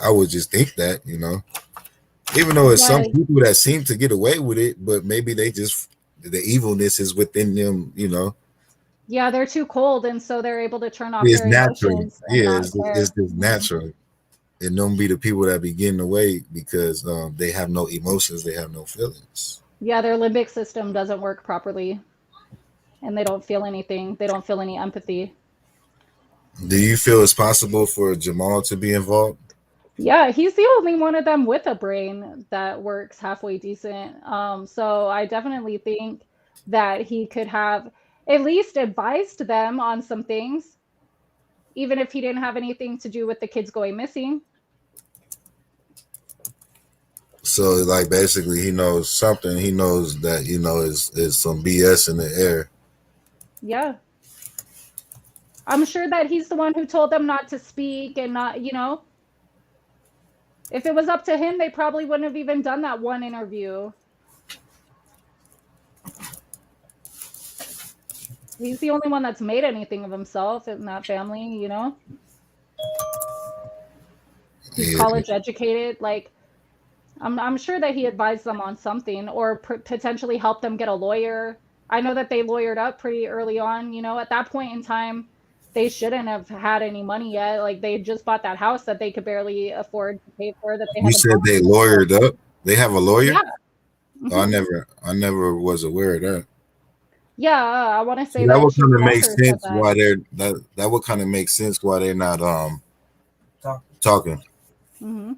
I would just think that even though it's some Yeah, people that seem to get away with it, but maybe they just the evilness is within them. yeah, they're too cold, and so they're able to turn off It's their natural. emotions and Yeah, not it's care. just Hmm. natural. And don't be the people that be getting away because they have no emotions, they have no feelings. Yeah, their limbic system doesn't work properly, and they don't feel anything. They don't feel any empathy. Do you feel it's possible for Jamal to be involved? Yeah, he's the only one of them with a brain that works halfway decent. So I definitely think that he could have at least advised them on some things, even if he didn't have anything to do with the kids going missing. So like basically he knows something. He knows that is some BS in the air. Yeah. I'm sure that he's the one who told them not to speak and not, if it was up to him, they probably wouldn't have even done that one interview. He's the only one that's made anything of himself in that family. He's Yeah. college educated. Like, I'm sure that he advised them on something, or potentially helped them get a lawyer. I know that they lawyered up pretty early on. At that point in time, they shouldn't have had any money yet. Like, they just bought that house that they could barely afford to pay for, that they You haven't said talked they to. So, lawyered up. They have a lawyer? yeah. Oh, Hmm. I never was aware of that. Yeah, I want to So say that that would kind of make Walter said sense that. why that would kind of make sense why they're not talking. Hmm.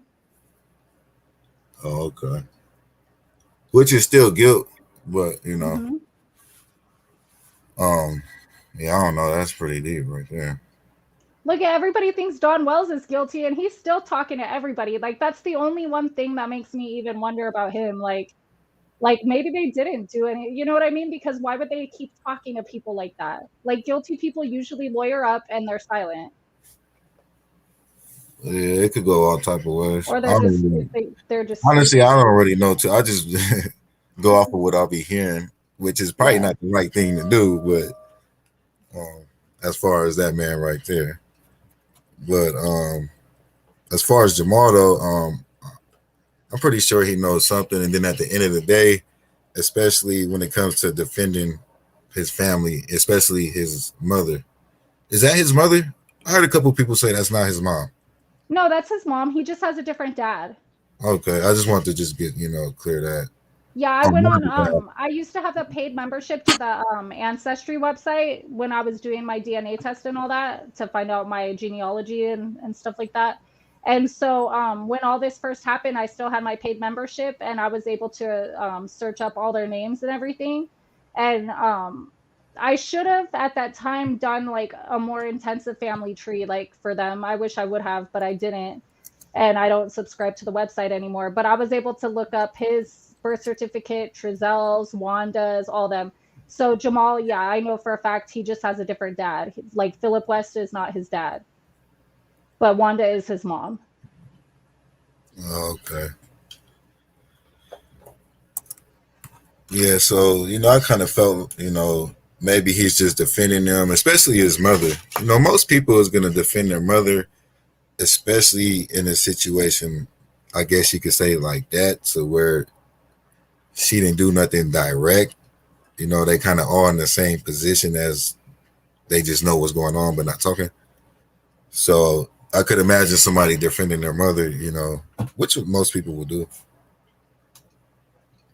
Oh, okay. Which is still guilt, but Hmm. um, yeah, I don't know. That's pretty deep right there. Look at everybody thinks Don Wells is guilty and he's still talking to everybody. Like that's the only one thing that makes me even wonder about him. Like maybe they didn't do any, you know what I mean? Because why would they keep talking to people like that? Like guilty people usually lawyer up and they're silent, Yeah, it could go all type of ways. or I they're don't just really, they're just honestly, stupid. I don't really know. Too. I just go off of what I'll be hearing, which is probably Yeah. not the right thing to do. But as far as that man right there, but as far as Jamal though, I'm pretty sure he knows something. And then at the end of the day, especially when it comes to defending his family, especially his mother, is that his mother? I heard a couple people say that's not his mom. No, that's his mom. He just has a different dad. Okay, I just want to just get clear that. Yeah, I I'm went on, not I used to have a paid membership to the Ancestry website when I was doing my DNA test and all that to find out my genealogy and stuff like that. And so when all this first happened, I still had my paid membership and I was able to search up all their names and everything. And I should have at that time done like a more intensive family tree like for them. I wish I would have, but I didn't, and I don't subscribe to the website anymore. But I was able to look up his birth certificate, Trizel's, Wanda's, all them. So Jamal, yeah, I know for a fact he just has a different dad. Like Philip West is not his dad, but Wanda is his mom. okay. Yeah, so I kind of felt maybe he's just defending them, especially his mother. Most people is gonna defend their mother, especially in a situation, I guess you could say like that, so where she didn't do nothing direct. They kind of all in the same position as they just know what's going on but not talking. So I could imagine somebody defending their mother, which most people will do.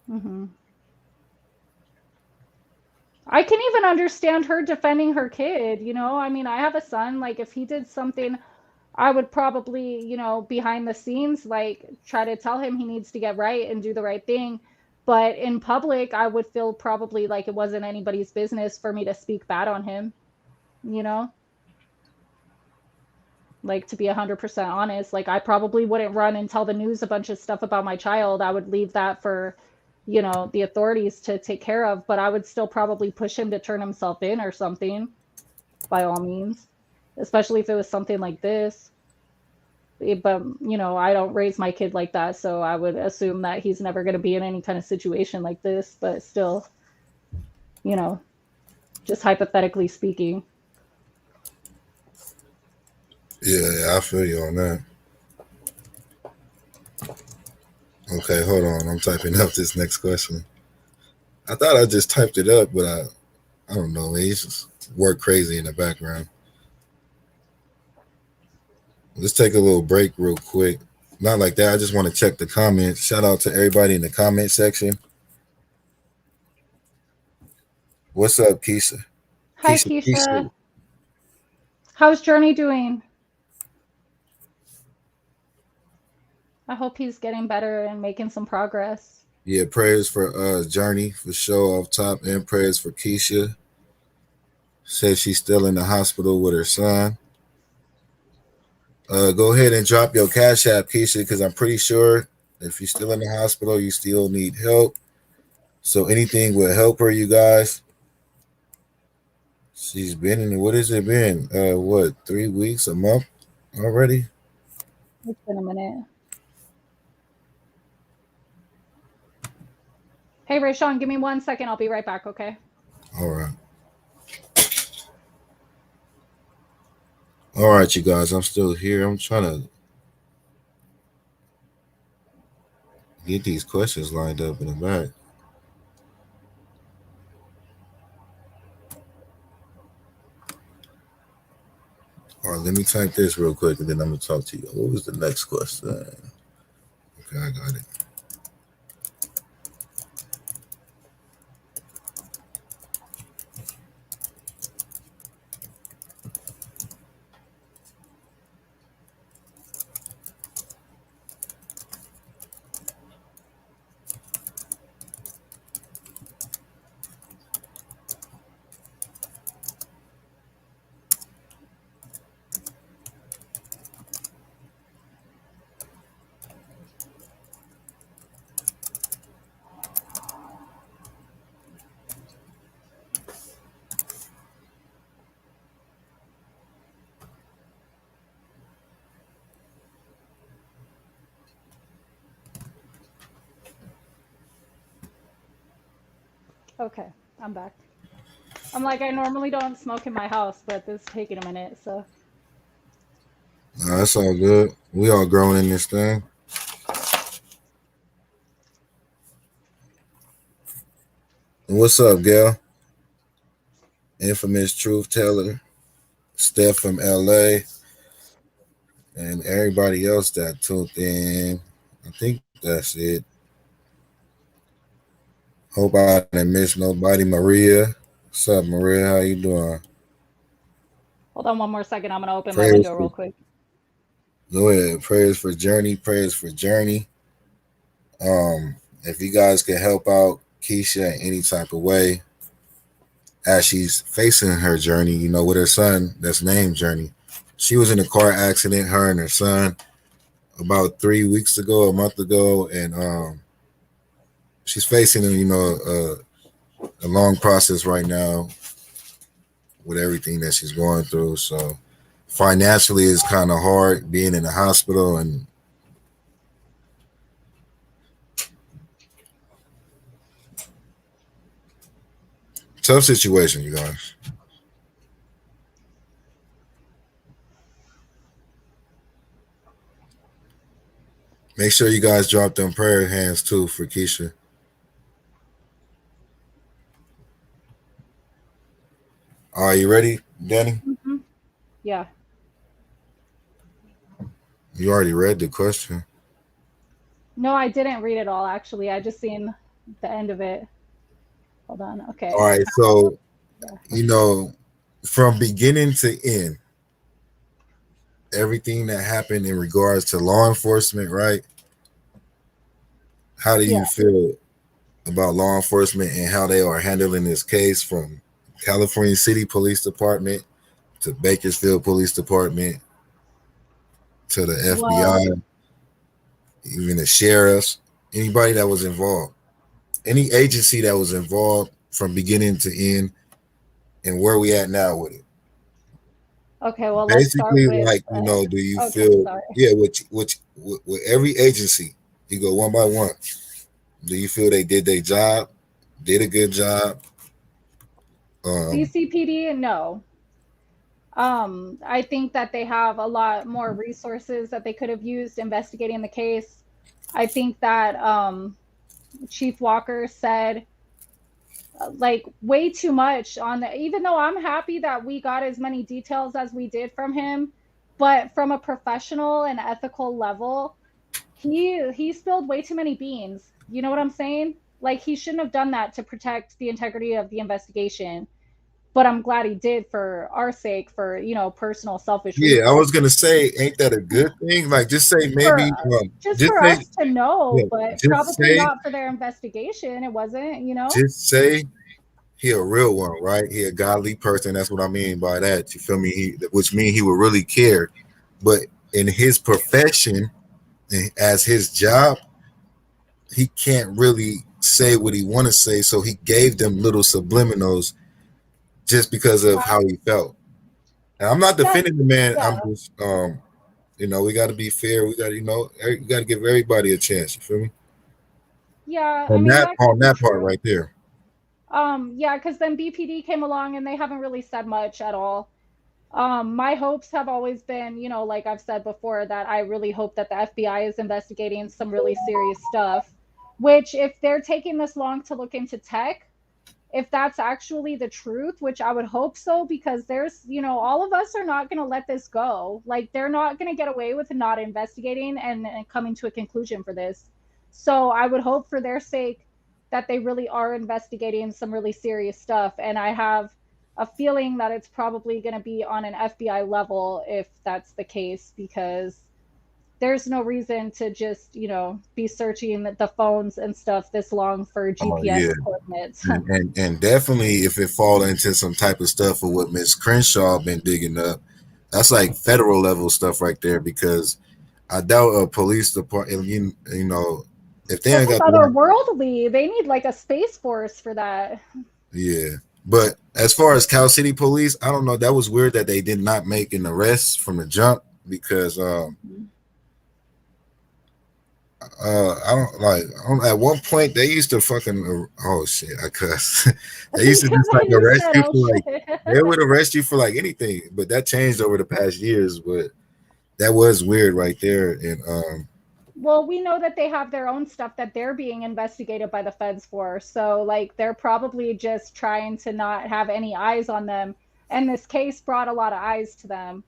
Hmm. I can even understand her defending her kid. I mean, I have a son. Like, if he did something, I would probably, behind the scenes, like try to tell him he needs to get right and do the right thing. But in public, I would feel probably like it wasn't anybody's business for me to speak bad on him, you know? Like, to be 100% honest, like I probably wouldn't run and tell the news a bunch of stuff about my child. I would leave that for, the authorities to take care of, but I would still probably push him to turn himself in or something by all means, especially if it was something like this. But I don't raise my kid like that, so I would assume that he's never going to be in any kind of situation like this, but still, you know just hypothetically speaking. Yeah, I feel you on that. Okay, hold on. I'm typing up this next question. I thought I just typed it up, but I don't know. He's just work crazy in the background. Let's take a little break real quick. Not like that. I just want to check the comments. Shout out to everybody in the comment section. What's up, Keisha? Hi, Keisha, Keisha. Keisha. How's Journey doing? I hope he's getting better and making some progress. Yeah, prayers for Journey for sure off top, and prayers for Keisha. Says she's still in the hospital with her son. Go ahead and drop your cash app, Keisha, because I'm pretty sure if you're still in the hospital, you still need help. So anything will help her, you guys. She's been in, what has it been? What, 3 weeks, a month already? It's been a minute. Hey, Rayshawn, give me 1 second. I'll be right back, okay? All right. All right, you guys, I'm still here. I'm trying to get these questions lined up in the back. All right, let me type this real quick and then I'm going to talk to you. What was the next question? Okay, I got it. Okay, I'm back. I'm like, I normally don't smoke in my house, but this is taking a minute. So Nah, that's all good. We all growing in this thing. And what's up, Gail? Infamous truth teller, Steph from LA, and everybody else that tuned in. I think that's it. Hope I didn't miss nobody. Maria, what's up, Maria? How you doing? hold on one more second. I'm gonna open my Prayers window for real quick. Go ahead. Prayers for Journey. Prayers for Journey. If you guys can help out Keisha in any type of way as she's facing her journey, with her son that's named Journey. She was in a car accident, her and her son, about 3 weeks ago, a month ago, and she's facing a long process right now with everything that she's going through. So financially, it's kind of hard being in the hospital and tough situation, you guys. Make sure you guys drop them prayer hands too for Keisha. Are you ready, Danny? Hmm. Yeah. You already read the question. No, I didn't read it all actually. I just seen the end of it. Hold on. All Okay. right, so Yeah. you know, from beginning to end, everything that happened in regards to law enforcement, right? How do Yeah. you feel about law enforcement and how they are handling this case from California City Police Department to Bakersfield Police Department to the Well, FBI, even the sheriffs, anybody that was involved, any agency that was involved from beginning to end, and where we at now with it. okay. Well, let's start Basically, with. like do you Okay. feel? Sorry. Yeah, with every agency, you go one by one. Do you feel they did their job? Did a good job? Um, BCPD. No. I think that they have a lot more resources that they could have used investigating the case. I think that Chief Walker said like way too much on the, even though I'm happy that we got as many details as we did from him, but from a professional and ethical level, he spilled way too many beans. You know what I'm saying? Like he shouldn't have done that to protect the integrity of the investigation. But I'm glad he did for our sake, for personal selfish yeah, I reasons. was gonna say, ain't that a good thing? Like, just say For maybe, just just for say, us to know, yeah, but just probably say, not for their investigation. It wasn't. just say he a real one, right? He a godly person. That's what I mean by that. You feel me? Which means he would really care. But in his profession, as his job, he can't really say what he want to say. So he gave them little subliminals just because of how he felt. And I'm not That, defending the man. yeah, I'm just, we got to be fair. We got to, you got to give everybody a chance. You feel me? yeah. I On mean that, that could on be that part true. right there. Yeah, because then BPD came along and they haven't really said much at all. My hopes have always been, like I've said before, that I really hope that the FBI is investigating some really serious stuff. Which, if they're taking this long to look into tech, if that's actually the truth, which I would hope so, because all of us are not going to let this go. Like, they're not going to get away with not investigating and coming to a conclusion for this. So I would hope for their sake that they really are investigating some really serious stuff. And I have a feeling that it's probably going to be on an FBI level if that's the case, because there's no reason to just be searching the phones and stuff this long for Oh GPS yeah, coordinates. and definitely if it fall into some type of stuff of what Miss Crenshaw been digging up, that's like federal level stuff right there. Because I doubt a police department, if they That's ain't like got the right, otherworldly. They need like a space force for that. yeah. But as far as Cal City Police, I don't know. That was weird that they did not make an arrest from the jump because I don't like. At one point, they used to fucking. Oh shit! I cuss. They used to just like You arrest said, you oh for like. shit. They would arrest you for like anything, but that changed over the past years. But that was weird right there. And Well, we know that they have their own stuff that they're being investigated by the feds for. So, like, they're probably just trying to not have any eyes on them. And this case brought a lot of eyes to them.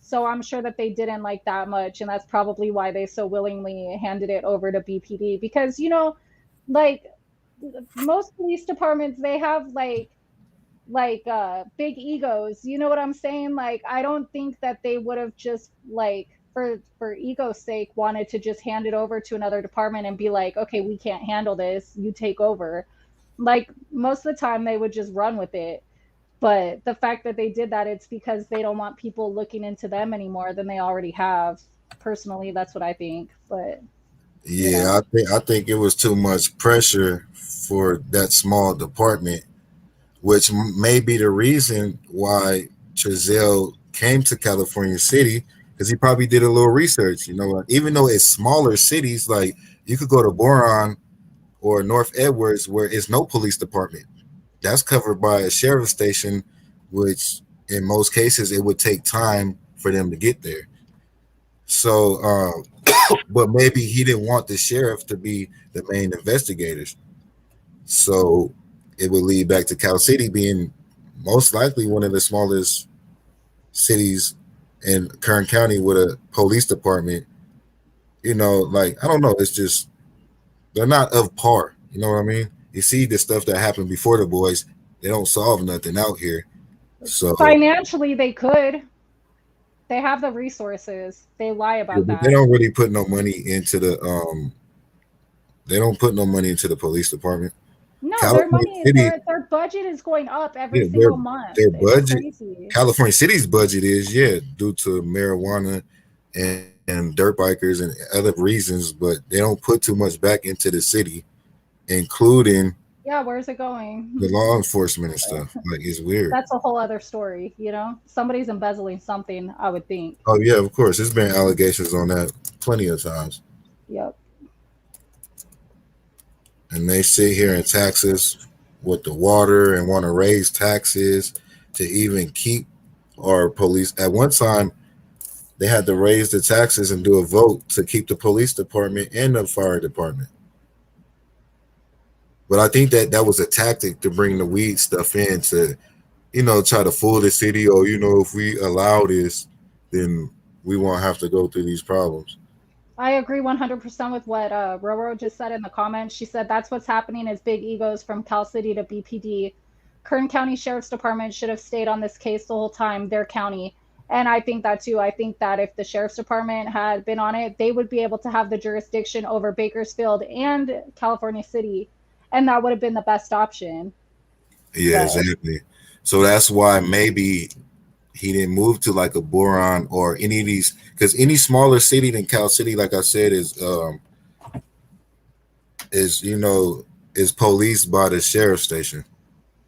So, I'm sure that they didn't like that much. And that's probably why they so willingly handed it over to BPD. Because, like, most police departments, they have, big egos, you know what I'm saying? Like, I don't think that they would have just, like, for ego's sake, wanted to just hand it over to another department and be like, okay, we can't handle this, you take over. Like, most of the time they would just run with it. But the fact that they did that, it's because they don't want people looking into them any more than they already have. Personally, that's what I think. But you yeah, know I think it was too much pressure for that small department, which may be the reason why Chazelle came to California City because he probably did a little research. Even though it's smaller cities, like you could go to Boron or North Edwards where it's no police department. That's covered by a sheriff's station, which in most cases it would take time for them to get there. So, but maybe he didn't want the sheriff to be the main investigators. So it would lead back to Cal City being most likely one of the smallest cities in Kern County with a police department. Like I don't know, it's just they're not of par. You know what I mean? You see the stuff that happened before the boys, they don't solve nothing out here. So financially they could. They have the resources. They lie yeah, about but they that. don't really put no money into the they don't put no money into the police department. No, their California money, City, their budget is going up every yeah, their single month. their It's budget, crazy. California City's budget is due to marijuana and dirt bikers and other reasons, but they don't put too much back into the city, including Yeah, where's it the going? law enforcement and stuff. Like it's weird. That's a whole other story. Somebody's embezzling something, I would think. Oh yeah, of course. There's been allegations on that plenty of times. Yep. And they sit here in Texas with the water and want to raise taxes to even keep our police. At one time, they had to raise the taxes and do a vote to keep the police department and the fire department. But I think that that was a tactic to bring the weed stuff in to, try to fool the city. Or, if we allow this, then we won't have to go through these problems. I agree 100% with what Roro just said in the comments. She said that's what's happening is big egos from Cal City to BPD. Kern County Sheriff's Department should have stayed on this case the whole time, their county. And I think that too. I think that if the Sheriff's Department had been on it, they would be able to have the jurisdiction over Bakersfield and California City. And that would have been the best option. Yeah, But exactly. So that's why maybe he didn't move to like a Boron or any of these, because any smaller city than Cal City, like I said, is policed by the sheriff station.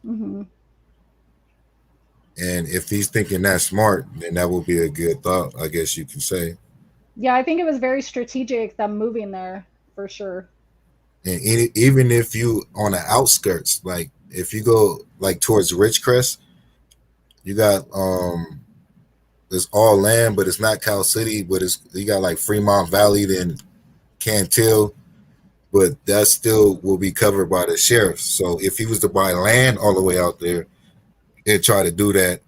mhm. And if he's thinking that smart, then that would be a good thought, I guess you can say. Yeah, I think it was very strategic them moving there for sure. And even if you on the outskirts, like if you go like towards Ridgecrest, you got it's all land, but it's not Cal City, but it's you got like Fremont Valley, then Cantil, but that still will be covered by the sheriff. So if he was to buy land all the way out there and try to do that,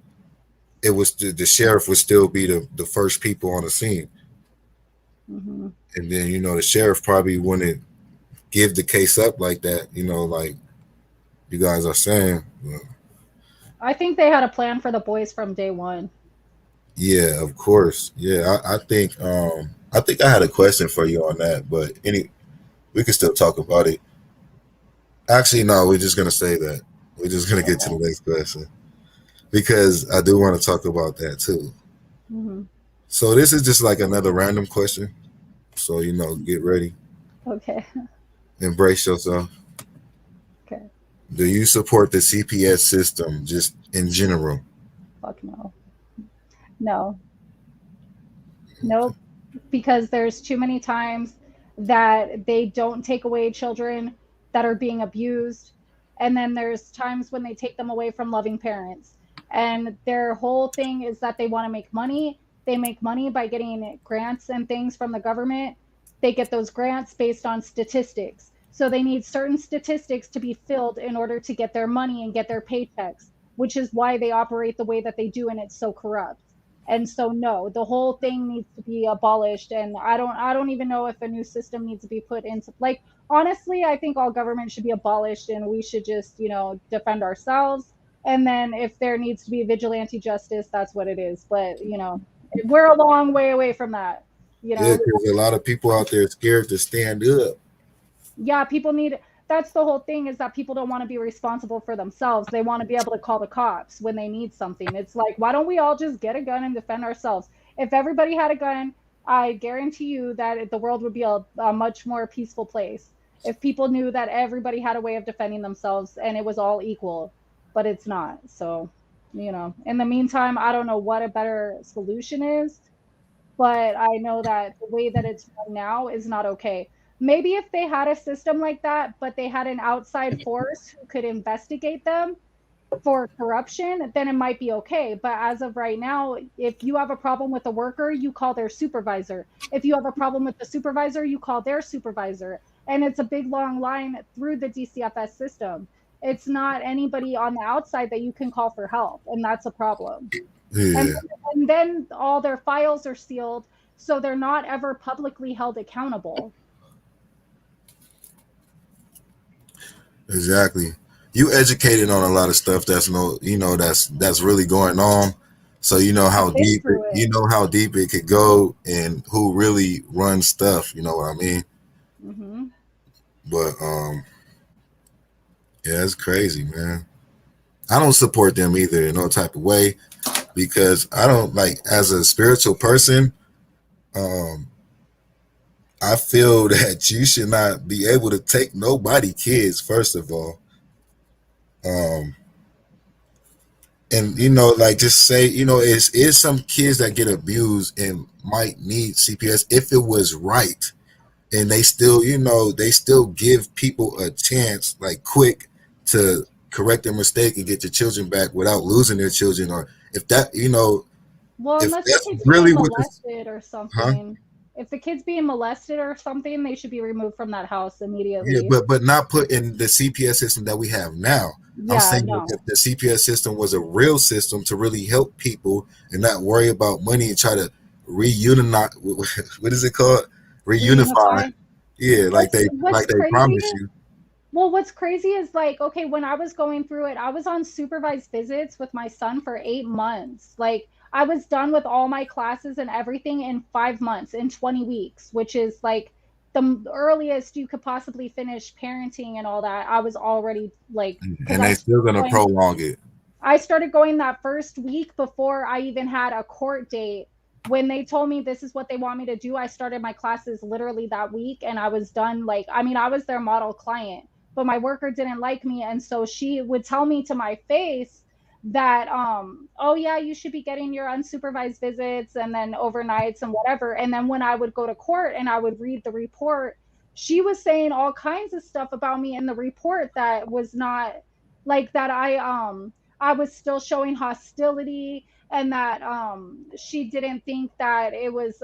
it was the sheriff would still be the first people on the scene. Hmm. And then, the sheriff probably wouldn't give the case up like that, like you guys are saying. Well, I think they had a plan for the boys from day one. yeah, of course. Yeah, I think I had a question for you on that, but we can still talk about it. Actually, no, we're just gonna say that. We're just gonna get to the Okay. next question because I do want to talk about that too. Hmm. So this is just like another random question. So get ready, Okay. embrace yourself. Okay. Do you support the CPS system just in general? Fuck no. No. Nope. Because there's too many times. that they don't take away children that are being abused. And then there's times when they take them away from loving parents. And their whole thing is that they want to make money. They make money by getting grants and things from the government. They get those grants based on statistics. So they need certain statistics to be filled in order to get their money and get their paychecks, which is why they operate the way that they do, and it's so corrupt. And so no, the whole thing needs to be abolished, and I don't even know if a new system needs to be put into, like, honestly, I think all government should be abolished and we should just, defend ourselves. And then if there needs to be vigilante justice, that's what it is. But, we're a long way away from that, you Yeah, know. because a lot of people out there scared to stand up. Yeah, people need, that's the whole thing, is that people don't want to be responsible for themselves. They want to be able to call the cops when they need something. It's like, why don't we all just get a gun and defend ourselves? If everybody had a gun, I guarantee you that the world would be a much more peaceful place. If people knew that everybody had a way of defending themselves and it was all equal, but it's not. So, in the meantime, I don't know what a better solution is, but I know that the way that it's run now is not okay. Maybe if they had a system like that, but they had an outside force who could investigate them for corruption, then it might be okay. But as of right now, if you have a problem with a worker, you call their supervisor. If you have a problem with the supervisor, you call their supervisor. And it's a big long line through the DCFS system. It's not anybody on the outside that you can call for help, and that's a problem. And Yeah, and then all their files are sealed, so they're not ever publicly held accountable. exactly. You educated on a lot of stuff that's no, that's really going on. So I've been through you it. know how deep it could go and who really runs stuff. You know what I mean? Hmm. But yeah, it's crazy, man. I don't support them either in no type of way because I don't like as a spiritual person. Um, I feel that you should not be able to take nobody kids. First of all, um, and like just say is some kids that get abused and might need CPS if it was right, and they still give people a chance like quick to correct their mistake and get their children back without losing their children, or if that Well, if unless the that's kid's being really what this molested or huh. something. If the kid's being molested or something, they should be removed from that house Yeah, immediately. but not put in the CPS system that we have now. I'm Yeah, saying if no. the CPS system was a real system to really help people and not worry about money and try to reunite, what is it called? Reunify. Reunify. Yeah, What's like they crazy promise you. Well, what's crazy is, like, okay, when I was going through it, I was on supervised visits with my son for 8 months. Like, I was done with all my classes and everything in 5 months, in 20 weeks, which is like the earliest you could possibly finish parenting and all that. I was already like, because And they still gonna prolong it. I started going that first week before I even had a court date. When they told me this is what they want me to do, I started my classes literally that week and I was done. Like, I mean, I was their model client, but my worker didn't like me. And so she would tell me to my face that, oh, yeah, you should be getting your unsupervised visits and then overnights and whatever. And then when I would go to court and I would read the report, she was saying all kinds of stuff about me in the report that was not like that. I was still showing hostility, and that she didn't think that it was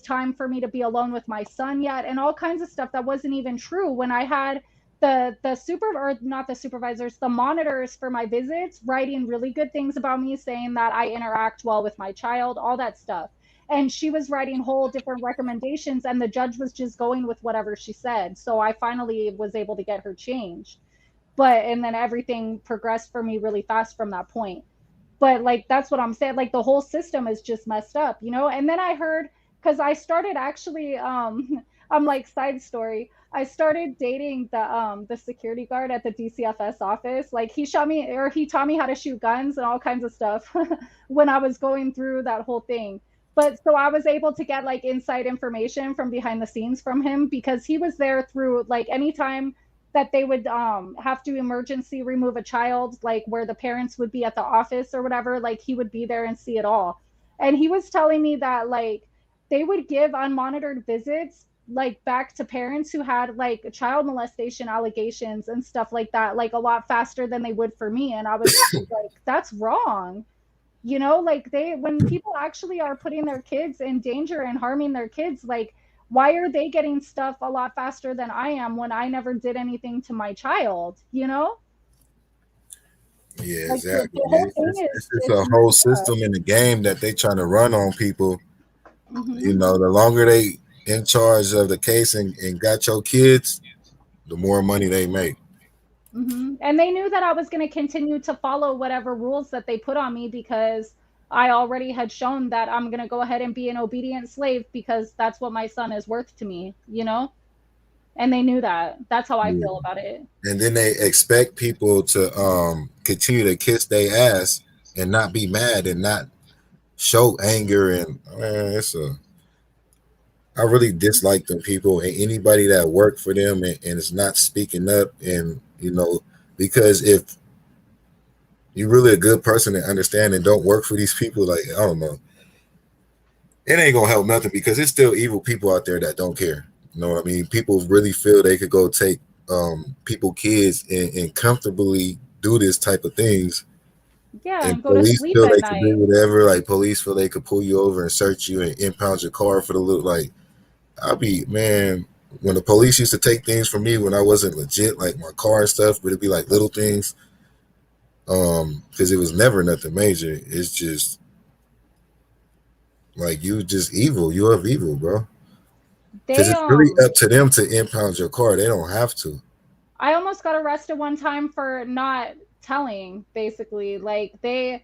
time for me to be alone with my son yet, and all kinds of stuff that wasn't even true. When I had the super, or not the supervisors, the monitors for my visits writing really good things about me, saying that I interact well with my child, all that stuff. And she was writing whole different recommendations, and the judge was just going with whatever she said. So I finally was able to get her changed, and then everything progressed for me really fast from that point. But like, that's what I'm saying, like the whole system is just messed up, and then I heard, because I started actually I'm like, side story, I started dating the security guard at the DCFS office. Like, he taught me how to shoot guns and all kinds of stuff when I was going through that whole thing. But so I was able to get like inside information from behind the scenes from him, because he was there through, like, anytime that they would have to emergency remove a child, like where the parents would be at the office or whatever, like he would be there and see it all. And he was telling me that, like, they would give unmonitored visits like back to parents who had like child molestation allegations and stuff like that, like a lot faster than they would for me. And I was like, that's wrong. You know, like they, when people actually are putting their kids in danger and harming their kids, like why are they getting stuff a lot faster than I am when I never did anything to my child, you know? Yeah, Like exactly. the whole thing It's is, just it's a whole messed up. system in the game that they trying to run on people. Hmm. The longer they in charge of the case and got your kids, the more money they make. And they knew that I was going to continue to follow whatever rules that they put on me because I already had shown that I'm going to go ahead and be an obedient slave because that's what my son is worth to me, you know? And they knew that. That's how I Yeah. feel about it. And then they expect people to continue to kiss their ass and not be mad and not show anger. And man, I really dislike them people and anybody that work for them and is not speaking up. And because if you're really a good person and understand and don't work for these people, like I don't know, it ain't gonna help nothing because it's still evil people out there that don't care. You know what I mean? People really feel they could go take people kids and comfortably do this type of things, Yeah, and and go to police sleep feel at they could do night. whatever. Like police feel they could pull you over and search you and impound your car for the little. Like I'll be man. When the police used to take things from me when I wasn't legit, like my car and stuff, but it'd be like little things, because it was never nothing major. It's just like you just evil. You are evil, bro. Because They it's really up to them to impound your car. They don't have to. I almost got arrested one time for not telling, basically. Like they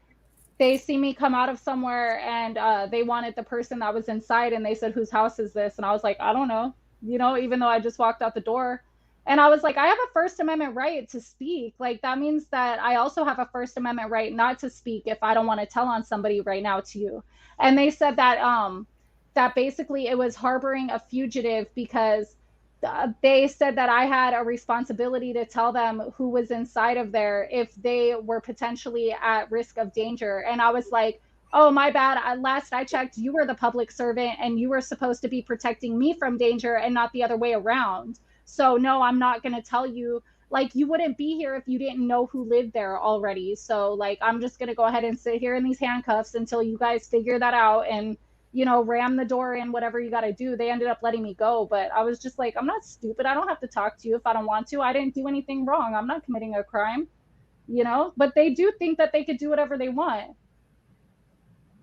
see me come out of somewhere and they wanted the person that was inside and they said, whose house is this? And I was like, I don't know, you know, even though I just walked out the door. And I was like, I have a First Amendment right to speak. Like that means that I also have a First Amendment right not to speak if I don't want to tell on somebody right now to you. And they said that basically it was harboring a fugitive because they said that I had a responsibility to tell them who was inside of there if they were potentially at risk of danger. And I was like, oh, my bad. Last I checked, you were the public servant and you were supposed to be protecting me from danger and not the other way around. So, no, I'm not going to tell you. Like, you wouldn't be here if you didn't know who lived there already. So, like, I'm just going to go ahead and sit here in these handcuffs until you guys figure that out and ram the door in, whatever you got to do. They ended up letting me go. But I was just like, I'm not stupid. I don't have to talk to you if I don't want to. I didn't do anything wrong. I'm not committing a crime. But they do think that they could do whatever they want.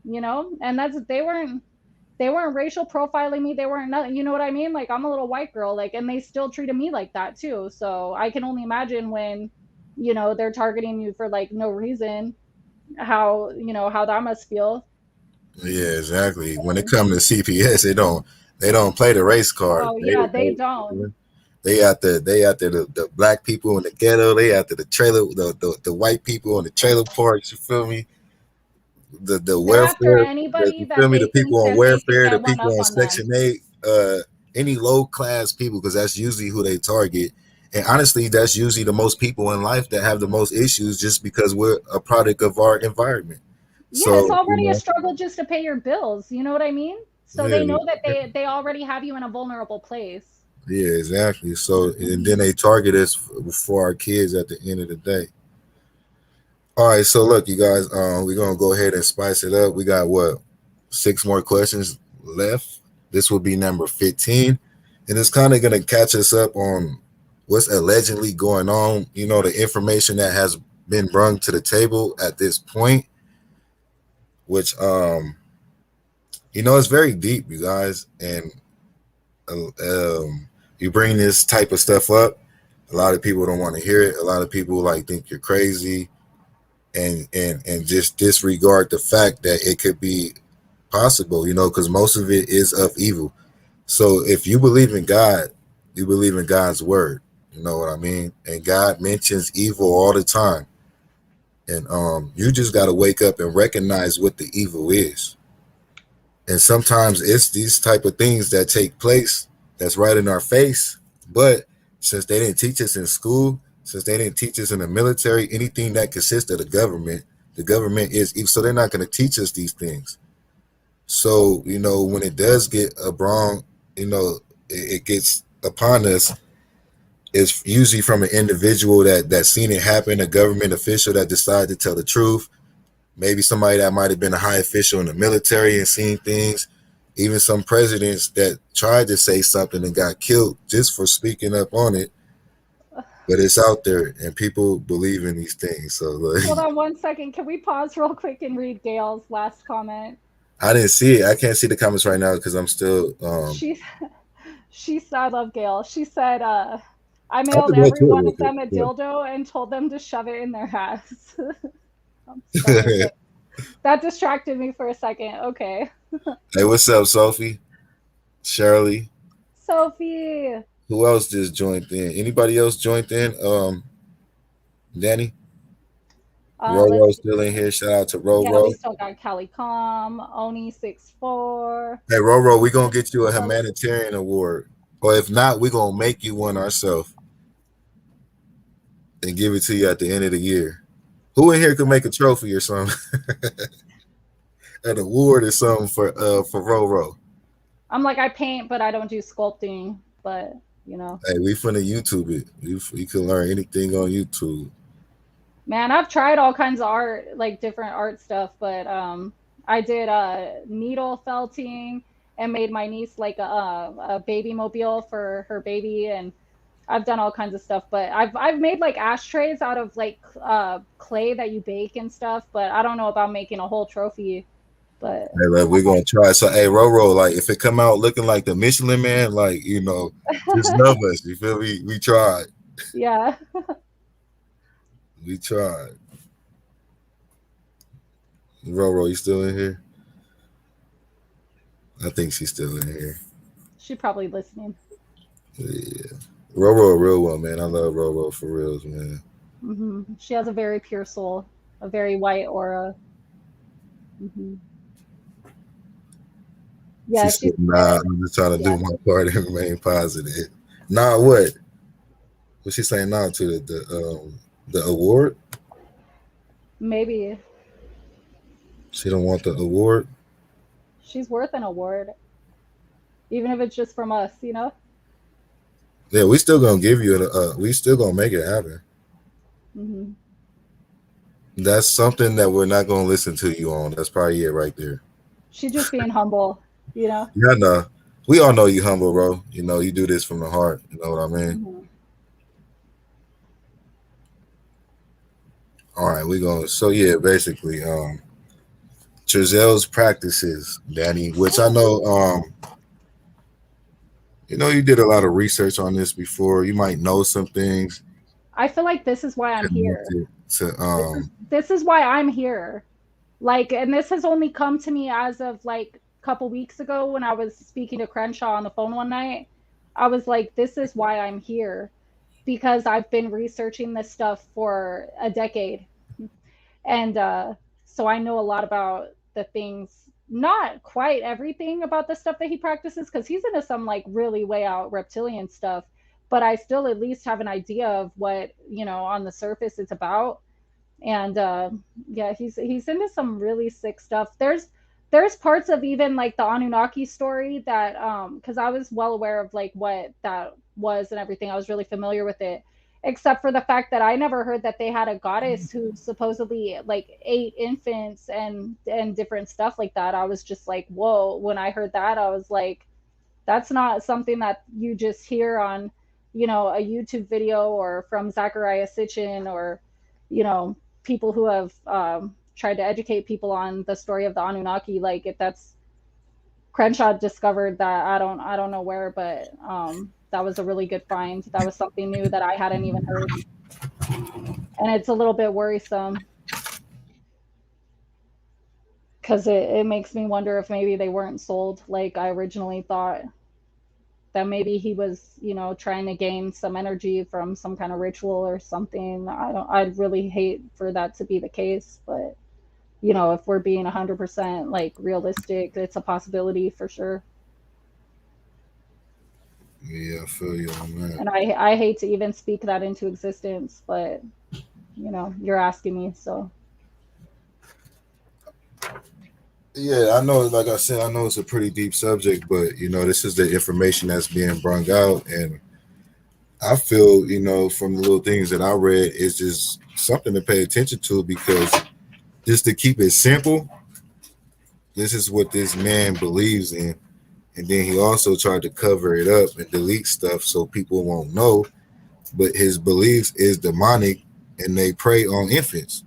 And they weren't racial profiling me. They weren't nothing. You know what I mean? Like I'm a little white girl, like, and they still treated me like that too. So I can only imagine when they're targeting you for like no reason, how that must feel. Yeah, exactly. When it comes to CPS, they don't play the race card. Oh They yeah, they they don't. they after the black people in the ghetto. They after the trailer the white people in the trailer parks. You feel me? The They're after welfare. anybody You feel that me? they The people think on that they can welfare. The get one people up on on them. Section 8. Any low class people because that's usually who they target. And honestly, that's usually the most people in life that have the most issues just because we're a product of our environment. Yeah, it's So, already a struggle just to pay your bills. You know what I mean? So yeah, they know that they already have you in a vulnerable place. yeah, exactly. So, and then Hmm. they target us for our kids at the end of the day. All right, so look, you guys, we're gonna go ahead and spice it up. We got what, 6 more questions left. This will be number 15, and it's kind of gonna catch us up on what's allegedly going on. The information that has been brought to the table at this point, which it's very deep, you guys, and you bring this type of stuff up. A lot of people don't want to hear it. A lot of people like think you're crazy and just disregard the fact that it could be possible, because most of it is of evil. So if you believe in God, you believe in God's word. You know what I mean? And God mentions evil all the time. And you just got to wake up and recognize what the evil is. And sometimes it's these type of things that take place that's right in our face. But since they didn't teach us in school, since they didn't teach us in the military, anything that consists of the government is evil. So they're not going to teach us these things. So, when it does get wrong, you know, it gets upon us, is usually from an individual that seen it happen, a government official that decided to tell the truth, maybe somebody that might have been a high official in the military and seen things, even some presidents that tried to say something and got killed just for speaking up on it. But it's out there and people believe in these things. So like, Hold on one second. Can we pause real quick and read Gail's last comment? I didn't see it. I can't see the comments right now because I'm still. She she said, I love Gail. She said, I I have mailed to go every to it one real of them a quick. dildo and told them to shove it in their ass. I'm sorry. Yeah. Okay. That distracted me for a second. Okay. Hey, what's up, Sophie? Shirley? Sophie. Who else just joined in? Anybody else joined in? Danny? Let's Roro see. still in here. Shout out to Yeah, we Roro. still got Kelly Com, Oni64. Hey, Roro, we gonna Let's get see you a who else. humanitarian award, or if not, we gonna make you one ourselves and give it to you at the end of the year. Who in here could make a trophy or something, an award or something for Roro? I'm like, I paint, but I don't do sculpting. But, you know, Hey, we finna YouTube it. You can learn anything on YouTube. man, I've tried all kinds of art, like different art stuff, but I did needle felting and made my niece like a baby mobile for her baby, and I've done all kinds of stuff. But I've made like ashtrays out of like clay that you bake and stuff, but I don't know about making a whole trophy. But Hey, like, we're gonna try. So, hey, Roro, like, if it come out looking like the Michelin Man, like, just love us. You feel me? We tried. yeah, We tried. Roro, you still in here? I think she's still in here. she probably listening. Yeah. Roro, a real one, man. I love Roro for reals, man. She has a very pure soul, a very white aura. hmm She Yeah, she's said, nah, I'm just trying to yeah, do my part and remain positive. Nah, what? What she saying now to the award? maybe She don't want the award? she's worth an award, even if it's just from us. Yeah, we still gonna give you we still gonna make it happen. hmm That's something that we're not gonna listen to you on. That's probably it right there. She's just being humble. Yeah, no. We all know you humble, bro. You do this from the heart. You know what I mean? hmm All right, we going so yeah, basically, Giselle's practices, Danny, which I know you did a lot of research on this before. You might know some things I feel like this is why I'm here. connected to This is why I'm here. Like, and this has only come to me as of like a couple weeks ago when I was speaking to Crenshaw on the phone one night. I was like, this is why I'm here because I've been researching this stuff for a decade. And so I know a lot about the things, not quite everything about the stuff that he practices, because he's into some like really way out reptilian stuff. But I still at least have an idea of what, on the surface it's about. And yeah, he's into some really sick stuff. There's parts of even like the Anunnaki story that because I was well aware of like what that was and everything. I was really familiar with it, except for the fact that I never heard that they had a goddess who supposedly like ate infants and different stuff like that. I was just like, whoa. When I heard that, I was like, that's not something that you just hear on, a YouTube video or from Zachariah Sitchin or, people who have tried to educate people on the story of the Anunnaki. Like if that's Crenshaw discovered that I don't know where, but that was a really good find. That was something new that I hadn't even heard, and it's a little bit worrisome because it makes me wonder if maybe they weren't sold like I originally thought. That maybe he was, trying to gain some energy from some kind of ritual or something. I'd really hate for that to be the case, but if we're being 100% like realistic, it's a possibility for sure. yeah, I feel you on that. And I hate to even speak that into existence, but you're asking me, so Yeah, I know. Like I said, I know it's a pretty deep subject, but this is the information that's being brought out, and I feel, from the little things that I read, is just something to pay attention to because just to keep it simple, this is what this man believes in, and then he also tried to cover it up and delete stuff so people won't know. But his beliefs is demonic, and they prey on infants.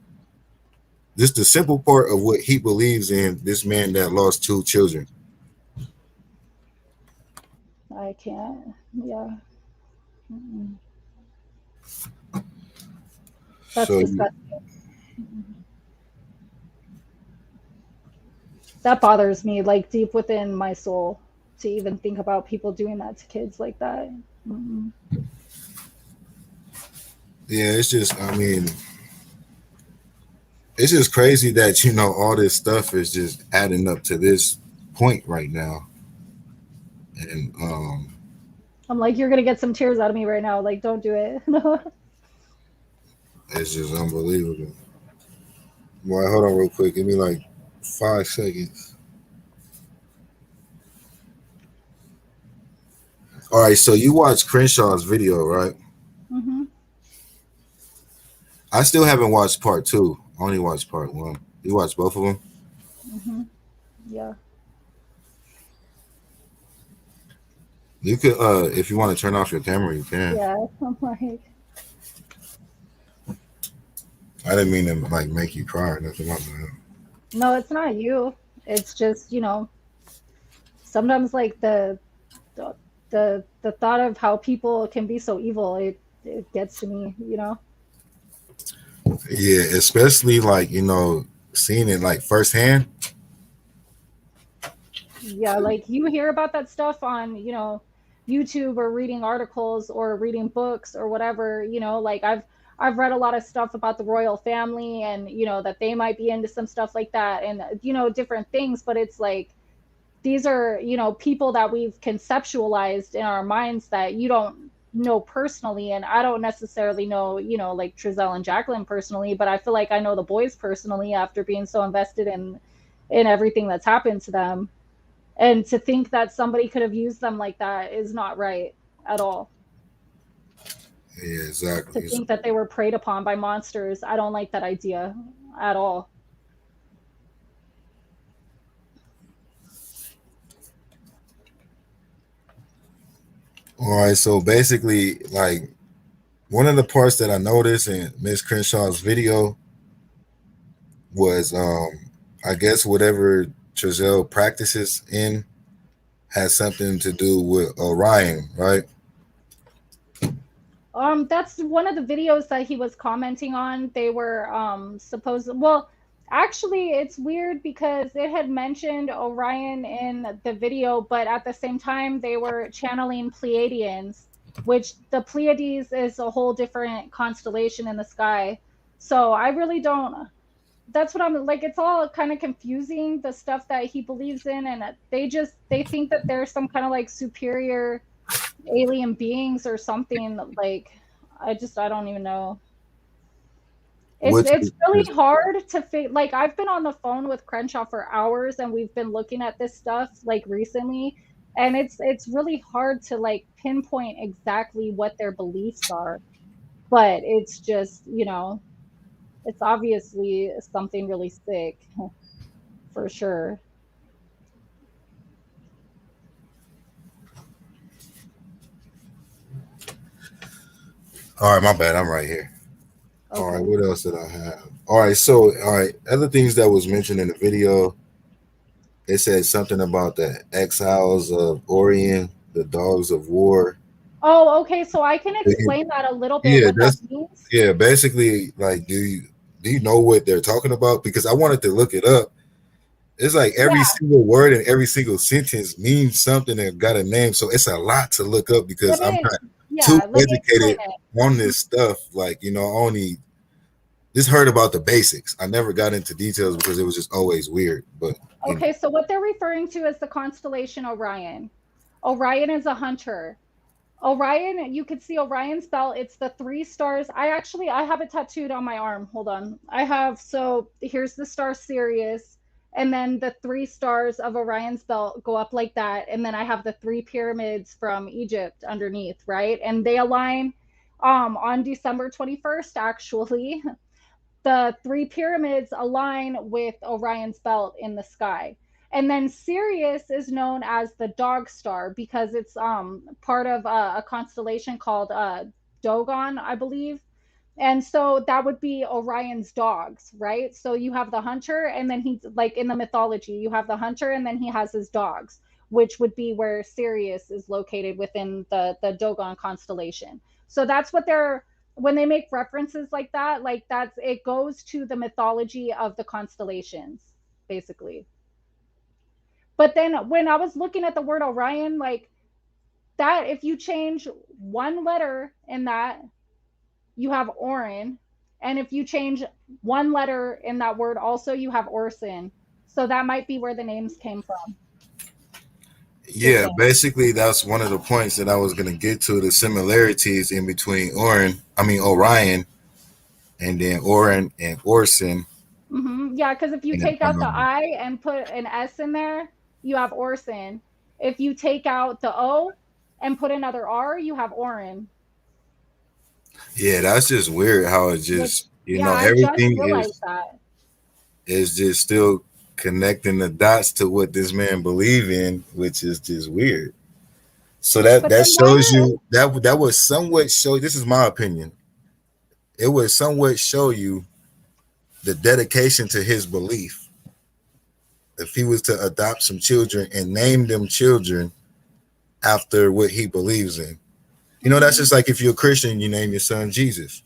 Just the simple part of what he believes in. This man that lost two children. I can't. Yeah. Mm-mm. That's So disgusting. Mm-mm. That bothers me, like deep within my soul, to even think about people doing that to kids like that. Mm-mm. yeah, it's just, I mean, it's just crazy that all this stuff is just adding up to this point right now, and I'm like, you're gonna get some tears out of me right now. Like, don't do it. No. it's just unbelievable. Boy, hold on real quick. Give me like 5 seconds. All right, so you watched Crenshaw's video, right? Hmm. I still haven't watched part two. I only watched part one. You watched both of them? Hmm. Yeah. You could, if you want to turn off your camera, you can. Yeah. I'm like, I didn't mean to like make you cry or nothing like that. no, it's not you. It's just, sometimes like the the thought of how people can be so evil, it gets to me. Yeah, especially like seeing it like firsthand. Yeah, like you hear about that stuff on, YouTube or reading articles or reading books or whatever, like I've read a lot of stuff about the royal family and that they might be into some stuff like that and different things, but it's like these are, people that we've conceptualized in our minds that you don't know personally, and I don't necessarily know, like Trizelle and Jacqueline personally, but I feel like I know the boys personally after being so invested in everything that's happened to them. And to think that somebody could have used them like that is not right at all. Yeah, To exactly. think that they were preyed upon by monsters, I don't like that idea at all. All right, so basically, like one of the parts that I noticed in Miss Crenshaw's video was, I guess whatever Trizelle practices in has something to do with Orion, right? That's one of the videos that he was commenting on. They were supposed, well, actually it's weird because it had mentioned Orion in the video, but at the same time they were channeling Pleiadians, which the Pleiades is a whole different constellation in the sky. So I really don't, that's what I'm like, it's all kind of confusing, the stuff that he believes in, and they think that there's some kind of like superior alien beings or something. Like I don't even know. it's Which it's really hard to like I've been on the phone with Crenshaw for hours and we've been looking at this stuff like recently, and it's really hard to like pinpoint exactly what their beliefs are, but it's just it's obviously something really sick for sure. all right, my bad. I'm right here. All right, Okay. what else did I have? All right, other things that was mentioned in the video. It said something about the exiles of Orion, the dogs of war. Oh, okay, so I can explain that a little bit Yeah, what that that's means. yeah. Basically, like, do you know what they're talking about? Because I wanted to look it up. It's like every Yeah, single word and every single sentence means something and got a name. So it's a lot to look up because let I'm me not too let me explain educated on this stuff. Like, I only just heard about the basics. I never got into details because it was just always weird. But you know, Okay, so what they're referring to is the constellation Orion. Orion is a hunter. Orion, you could see Orion's belt. It's the three stars. I have it tattooed on my arm. Hold on. I have, so here's the star Sirius. and then the three stars of Orion's belt go up like that, and then I have the three pyramids from Egypt underneath, right? And they align on December 21st, actually. The three pyramids align with Orion's belt in the sky. And then Sirius is known as the dog star because it's part of a constellation called Dogon, I believe. And so that would be Orion's dogs, right? So you have the hunter, and then he's like in the mythology, you have the hunter, and then he has his dogs, which would be where Sirius is located within the Dogon constellation. So that's what they're, when they make references like that's, it goes to the mythology of the constellations, basically. But then when I was looking at the word Orion, like that, if you change one letter in that, you have Orin. And if you change one letter in that word, also you have Orson. So that might be where the names came from. Just Yeah, saying. basically that's one of the points that I was gonna get to, the similarities in between Orion, and then Orin and Orson. Yeah, because if you And take out the I and put an S in there, you have Orson. If you take out the O and put another R, you have Orin. yeah, that's just weird how it Which, just, yeah, I just everything realized that. is just still connecting the dots to what this man believe in, which is just weird. So But that then why shows are, you that would somewhat show. This is my opinion. It would somewhat show you the dedication to his belief. If he was to adopt some children and name them children after what he believes in, that's mhm. just like if you're a Christian, you name your son Jesus.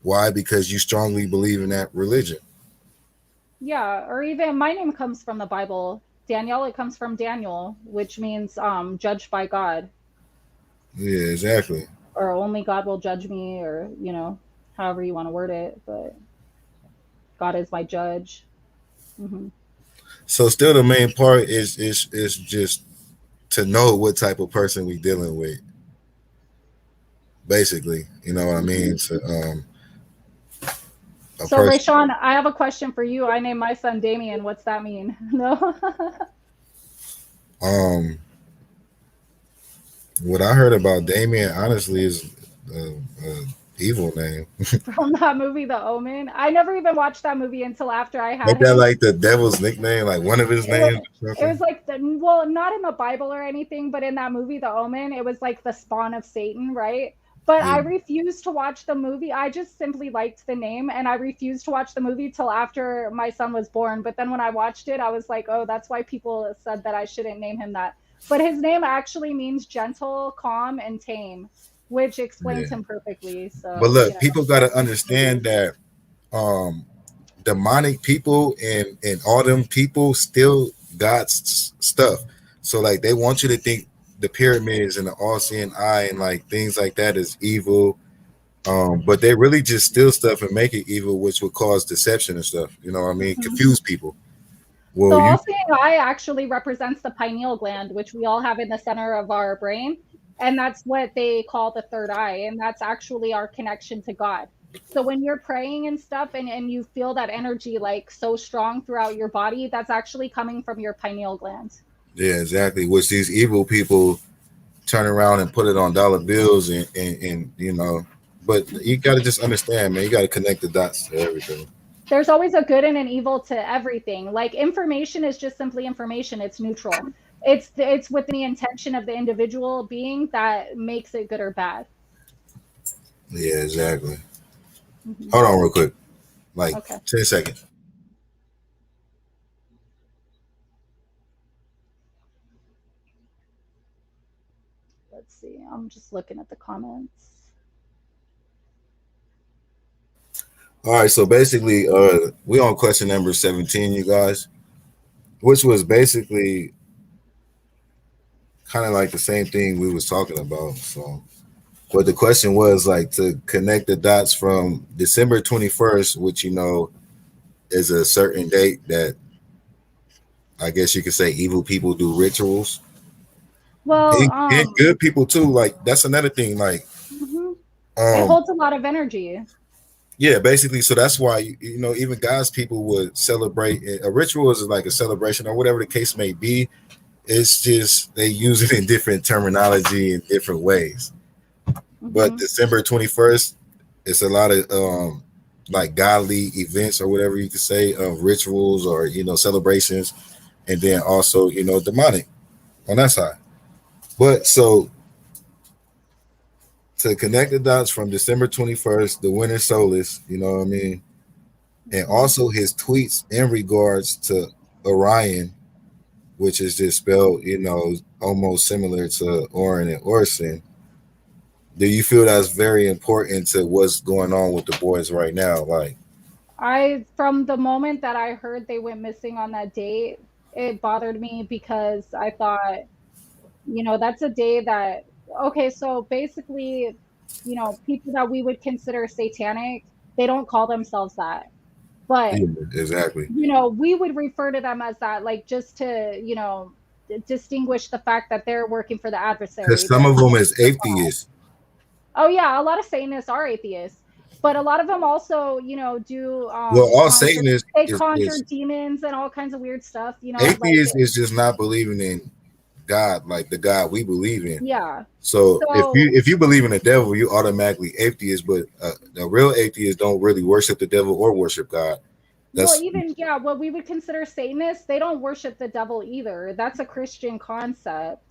Why? Because you strongly believe in that religion. Yeah, or even my name comes from the Bible. Danielle, it comes from Daniel, which means judged by God, Yeah, exactly. or only God will judge me, or however you want to word it, but God is my judge. Hmm. So still, the main part is just to know what type of person we dealing with. Basically, you know what I Hmm. mean. So, a So, person. Rayshawn, I have a question for you. I named my son Damien. What's that mean? No? Um, what I heard about Damien, honestly, is a evil name. From that movie, The Omen. I never even watched that movie until after I had Ain't that him. like the devil's nickname, like one of his It was, names or it was something? like well, not in the Bible or anything, but in that movie, The Omen, it was like the spawn of Satan, right? But Yeah, I refused to watch the movie. I just simply liked the name, and I refused to watch the movie till after my son was born. But then when I watched it, I was like, oh, that's why people said that I shouldn't name him that. But his name actually means gentle, calm, and tame, which explains yeah. him perfectly. But So, look, people got to understand that um demonic people and all them people still got stuff. So like they want you to think the pyramids and the all-seeing eye and like things like that is evil. But they really just steal stuff and make it evil, which would cause deception and stuff. You know what I mean? mhm. Confuse people. So Well, you all-seeing eye actually represents the pineal gland, which we all have in the center of our brain. And that's what they call the third eye. And that's actually our connection to God. So when you're praying and stuff and you feel that energy like so strong throughout your body, that's actually coming from your pineal gland. yeah, exactly. Which these evil people turn around and put it on dollar bills and but you got to just understand, man. You got to connect the dots to everything. There's always a good and an evil to everything. Like information is just simply information. It's neutral. It's within the intention of the individual being that makes it good or bad. Yeah, exactly. Hmm. Hold on, real quick, like Okay. 10 seconds. Let's see. I'm just looking at the comments. All right, so basically, we on question number 17, you guys, which was basically kind of like the same thing we was talking about. So, but the question was like to connect the dots from December 21st, which is a certain date that I guess you could say evil people do rituals, Well, and good people too. Like that's another thing. Like, mhm. It um, holds a lot of energy. Yeah, basically. So that's why even God's people would celebrate a ritual is like a celebration or whatever the case may be. It's just they use it in different terminology in different ways. But Hmm. December 21st, it's a lot of like godly events or whatever you could say, rituals or celebrations, and then also demonic on that side. But so to connect the dots from December 21st, the winter solstice, you know what I mean, and Hmm. also his tweets in regards to Orion, which is just spelled, almost similar to Orin and Orson. Do you feel that's very important to what's going on with the boys right now? Like, From the moment that I heard they went missing on that date, it bothered me because I thought, that's a day that, okay, so basically, people that we would consider satanic, they don't call themselves that. But, yeah, exactly. we would refer to them as that, like, just to, distinguish the fact that they're working for the Because adversary. some They're of not them working is for God. atheists. Oh yeah, a lot of Satanists are atheists, but a lot of them also, do Well, all conjure. Satanists They conjure is demons and all kinds of weird stuff. Like, atheist is just not believing in God, like the God we believe in. yeah. So So, if you believe in the devil, you automatically atheist. But the real atheists don't really worship the devil or worship God. well, That's even, yeah, what we would consider Satanists, they don't worship the devil either. That's a Christian concept.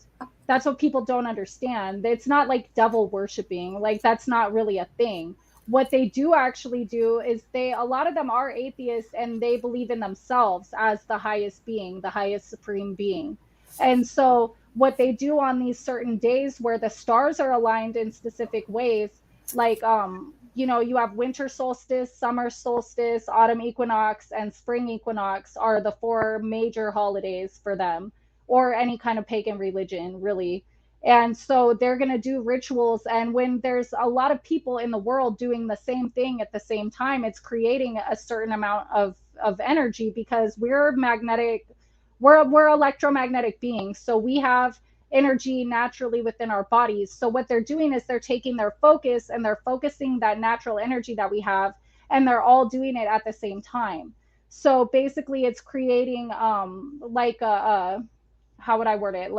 That's what people don't understand. It's not like devil worshiping. Like, that's not really a thing. What they do actually do is a lot of them are atheists and they believe in themselves as the highest being, the highest supreme being. And so what they do on these certain days where the stars are aligned in specific ways, like, you have winter solstice, summer solstice, autumn equinox, and spring equinox are the four major holidays for them, or any kind of pagan religion, really. And so they're going to do rituals, and when there's a lot of people in the world doing the same thing at the same time, it's creating a certain amount of energy, because we're electromagnetic beings, so we have energy naturally within our bodies. So what they're doing is they're taking their focus and they're focusing that natural energy that we have, and they're all doing it at the same time. So basically it's creating like a how would I word it,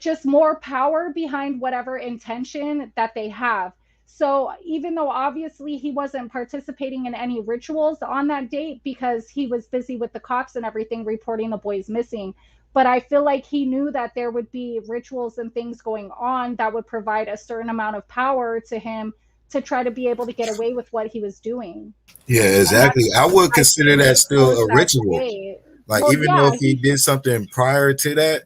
just more power behind whatever intention that they have. So even though obviously he wasn't participating in any rituals on that date because he was busy with the cops and everything reporting the boys missing, but I feel like he knew that there would be rituals and things going on that would provide a certain amount of power to him to try to be able to get away with what he was doing. yeah, And exactly. I would I consider think that he still chose a that ritual. day. Like Well, even though yeah, if he did something prior to that,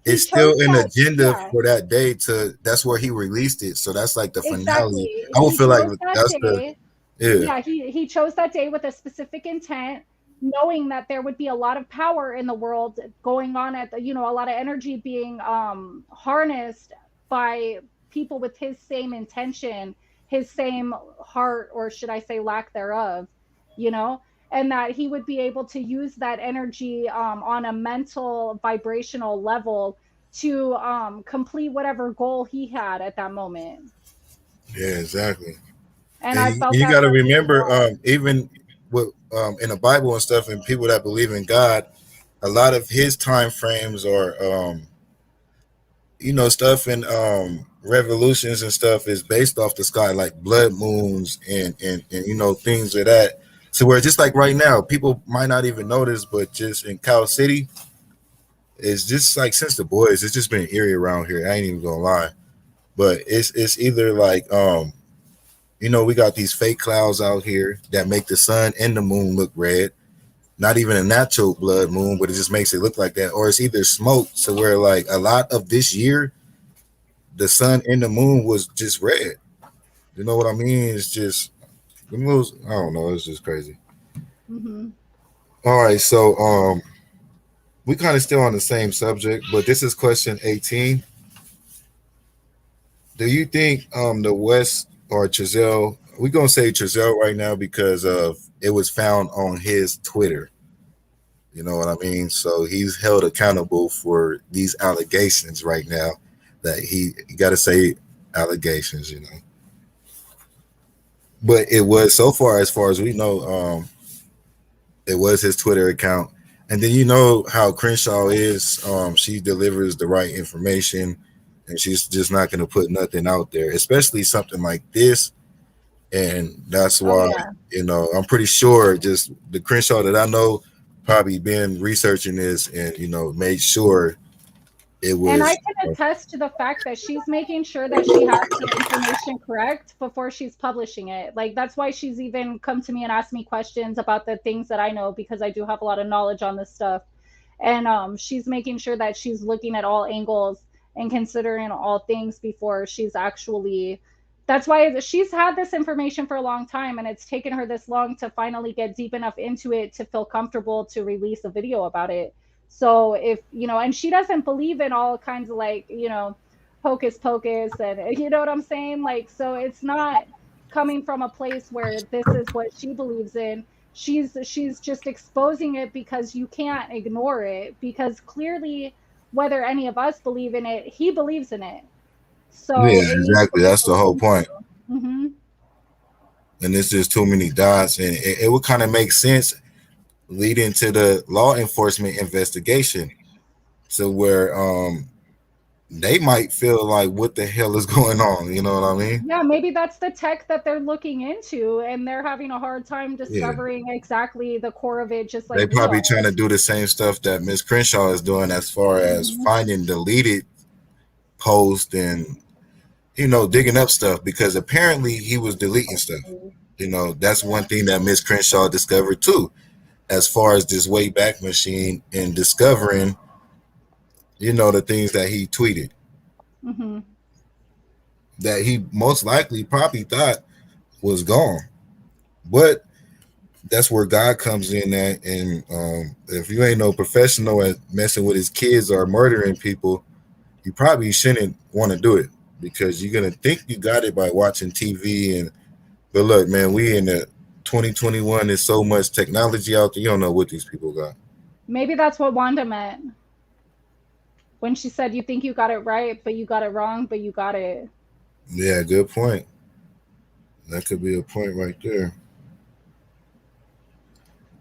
he it's chose still an that. agenda Yeah. for that day. To That's where he released it. So that's like the finale. Exactly. I would He feel like chose that that's the day. yeah. Yeah, he chose that day with a specific intent, knowing that there would be a lot of power in the world going on a lot of energy being harnessed by people with his same intention, his same heart, or should I say lack thereof, you know, and that he would be able to use that energy on a mental vibrational level to complete whatever goal he had at that moment. Yeah, exactly. And And I you, felt you that got to from day remember, one. even with in the Bible and stuff, and people that believe in God, a lot of his time frames are, stuff in revolutions and stuff is based off the sky, like blood moons and things of that. So where just like right now, people might not even notice, but just in Cal City, it's just like since the boys, it's just been eerie around here. I ain't even gonna lie, but it's either like we got these fake clouds out here that make the sun and the moon look red. Not even a natural blood moon, but it just makes it look like that. Or it's either smoke, so where like a lot of this year, the sun and the moon was just red. You know what I mean? It's just the moons. I don't know. It's just crazy. Hmm. All right, so we kind of still on the same subject, but this is question 18. Do you think the West or Chazelle? We're gonna say Chazelle right now because of it was found on his Twitter. You know what I mean? So he's held accountable for these allegations right now. That he got to say allegations. But it was so far as we know, it was his Twitter account. And then you know how Crenshaw is. She delivers the right information, and she's just not going to put nothing out there, especially something like this. And that's Oh why, yeah. I'm pretty sure just the Crenshaw that I know probably been researching this and made sure it And I was. can attest to the fact that she's making sure that she has the information correct before she's publishing it. Like that's why she's even come to me and asked me questions about the things that I know, because I do have a lot of knowledge on this stuff. And she's making sure that she's looking at all angles and considering all things before she's actually. That's why she's had this information for a long time, and it's taken her this long to finally get deep enough into it to feel comfortable to release a video about it. So if and she doesn't believe in all kinds of like hocus pocus, and you know what I'm saying. Like, so it's not coming from a place where this is what she believes in. She's just exposing it because you can't ignore it, because clearly, whether any of us believe in it, he believes in it, so Yeah, it needs to exactly. be That's the looked whole point. into. Hmm. And there's just too many dots, and it would kind of make sense leading to the law enforcement investigation. So where they might feel like, what the hell is going on? You know what I mean? Yeah, maybe that's the tech that they're looking into, and they're having a hard time Yeah. discovering exactly the core of it, just like They we probably are. trying to do the same stuff that Miss Crenshaw is doing as far as Mhm. finding deleted posts and digging up stuff, because apparently he was deleting stuff. That's one thing that Miss Crenshaw discovered too, as far as this Wayback Machine and discovering, the things that he tweeted Hmm. that he most likely probably thought was gone. But that's where God comes in at. And if you ain't no professional at messing with his kids or murdering people, you probably shouldn't want to do it, because you're gonna think you got it by watching TV. And but look, man, we in the 2021. There's so much technology out there. You don't know what these people got. Maybe that's what Wanda meant when she said, "You think you got it right, but you got it wrong, but you got it." Yeah, good point. That could be a point right there.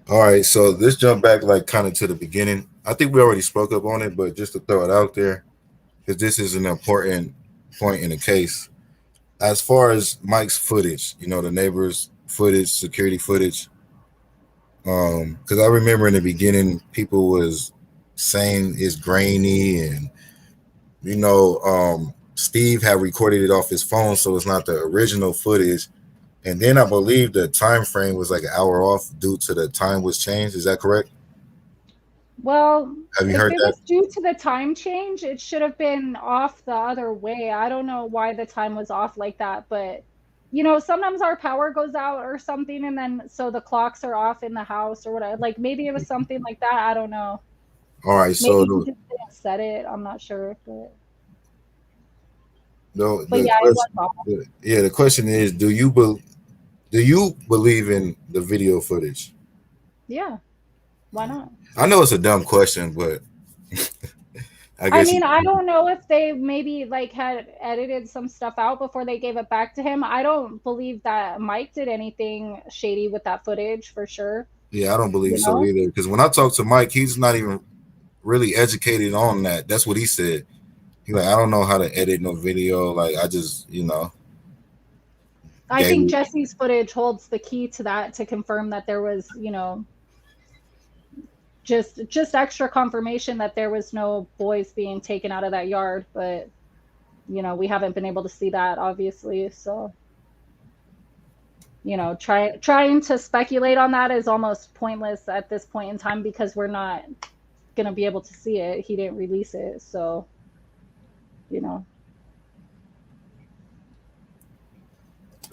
All right, so let's jump back like kind of to the beginning. I think we already spoke up on it, but just to throw it out there, because this is an important point in the case. As far as Mike's footage, the neighbors' footage, security footage, because I remember in the beginning people was saying it's grainy, and Steve had recorded it off his phone, so it's not the original footage. And then I believe the time frame was like an hour off due to the time was changed. Is that correct? Well, Have you if heard it that? was due to the time change, it should have been off the other way. I don't know why the time was off like that, but sometimes our power goes out or something, and then so the clocks are off in the house or whatever. Like maybe it was something like that. I don't know. All right, Maybe so he just didn't set it. I'm not sure, the but the yeah, it was question, off. yeah, the question is, do you believe in the video footage? Yeah, why not? I know it's a dumb question, but I I guess mean, I don't know if they maybe like had edited some stuff out before they gave it back to him. I don't believe that Mike did anything shady with that footage for sure, yeah, I don't believe you so know? either. Because when I talked to Mike, he's not even really educated on that. That's what he said. He like, I don't know how to edit no video. Like, I just I gave think it. Jesse's footage holds the key to that, to confirm that there was, just extra confirmation that there was no boys being taken out of that yard, but we haven't been able to see that obviously. So, trying to speculate on that is almost pointless at this point in time, because we're not going to be able to see it. He didn't release it, so you know.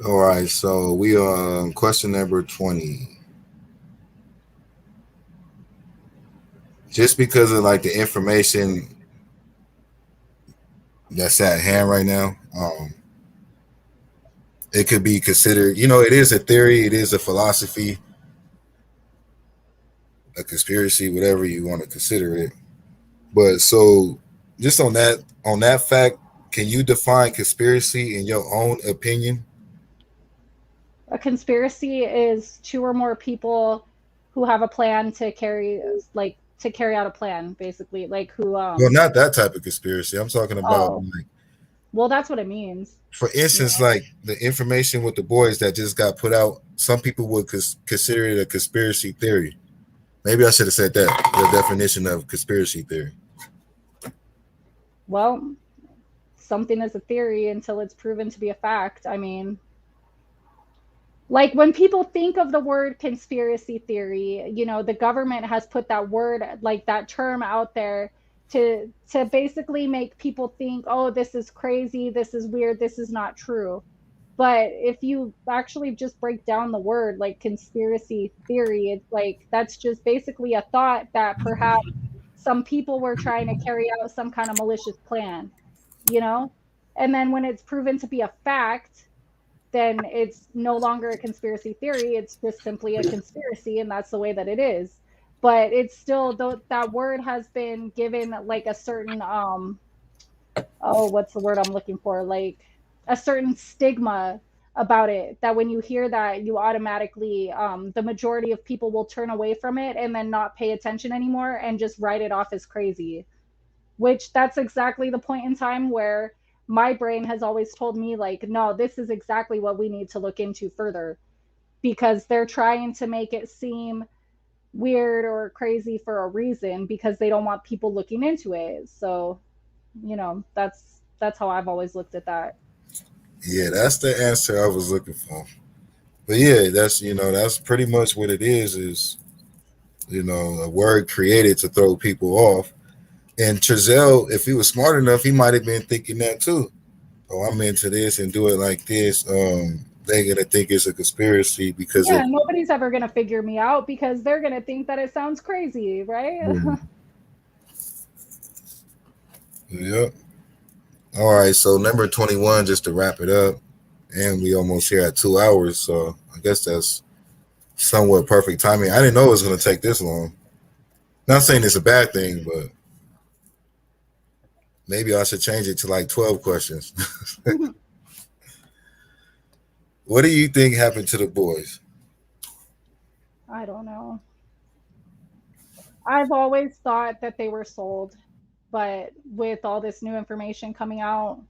All right, so we are on question number 20. Just because of like the information that's at hand right now, it could be considered. It is a theory, it is a philosophy, a conspiracy, whatever you want to consider it. But so, just on that fact, can you define conspiracy in your own opinion? conspiracy is two or more people who have a plan to carry out a plan, basically. Like who Well, not that type of conspiracy. I'm talking about oh, like, well, that's what it means. for You instance, know. like the information with the boys that just got put out. Some people would consider it a conspiracy theory. Maybe I should have said that. The definition of conspiracy theory. Well, something is a theory until it's proven to be a fact. I mean, like when people think of the word conspiracy theory, the government has put that word, like that term out there to basically make people think, oh, this is crazy, this is weird, this is not true. But if you actually just break down the word like conspiracy theory, it's like that's just basically a thought that perhaps some people were trying to carry out some kind of malicious plan, you know? And then when it's proven to be a fact, then it's no longer a conspiracy theory. It's just simply a conspiracy, and that's the way that it is. But it's still, though, that word has been given like a certain oh, what's the word I'm looking for? Like a certain stigma about it, that when you hear that, you automatically, the majority of people will turn away from it and then not pay attention anymore and just write it off as crazy. Which that's exactly the point in time where my brain has always told me, like, no, this is exactly what we need to look into further, because they're trying to make it seem weird or crazy for a reason, because they don't want people looking into it. So, that's how I've always looked at that. Yeah, that's the answer I was looking for. But yeah, that's pretty much what it is. Is a word created to throw people off. And Trezell, if he was smart enough, he might have been thinking that too. Oh, I'm into this and do it like this. They're gonna think it's a conspiracy because Yeah, of. nobody's ever going to figure me out because they're going to think that it sounds crazy, right? Yeah. Yep. All right. So number 21, just to wrap it up, and we almost here at 2 hours. So I guess that's somewhat perfect timing. I didn't know it was gonna take this long. Not saying it's a bad thing, but maybe I should change it to like 12 questions. What do you think happened to the boys? I don't know. I've always thought that they were sold, but with all this new information coming out,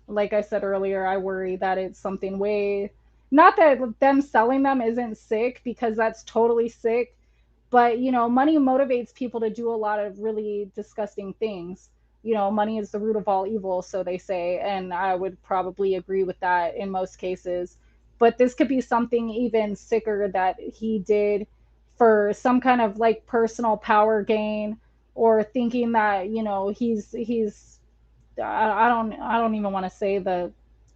like I said earlier, I worry that it's something way, not that them selling them isn't sick, because that's totally sick, but money motivates people to do a lot of really disgusting things. Money is the root of all evil, so they say, and I would probably agree with that in most cases. But this could be something even sicker that he did for some kind of like personal power gain, or thinking that he's I don't even want to say the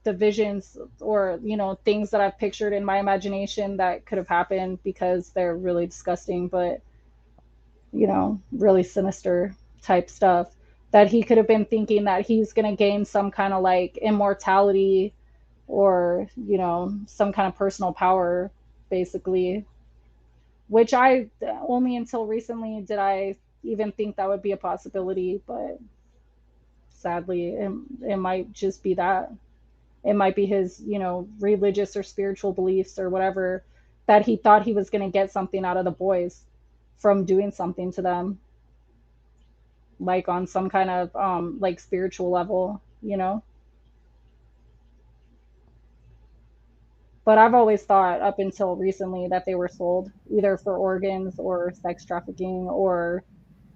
visions or things that I've pictured in my imagination that could have happened, because they're really disgusting, but really sinister type stuff, that he could have been thinking that he's going to gain some kind of like immortality, or some kind of personal power, basically. Which I only until recently did I even think that would be a possibility, but sadly it might just be that. It might be his religious or spiritual beliefs or whatever, that he thought he was going to get something out of the boys from doing something to them, like on some kind of like spiritual level. But I've always thought up until recently that they were sold either for organs or sex trafficking, or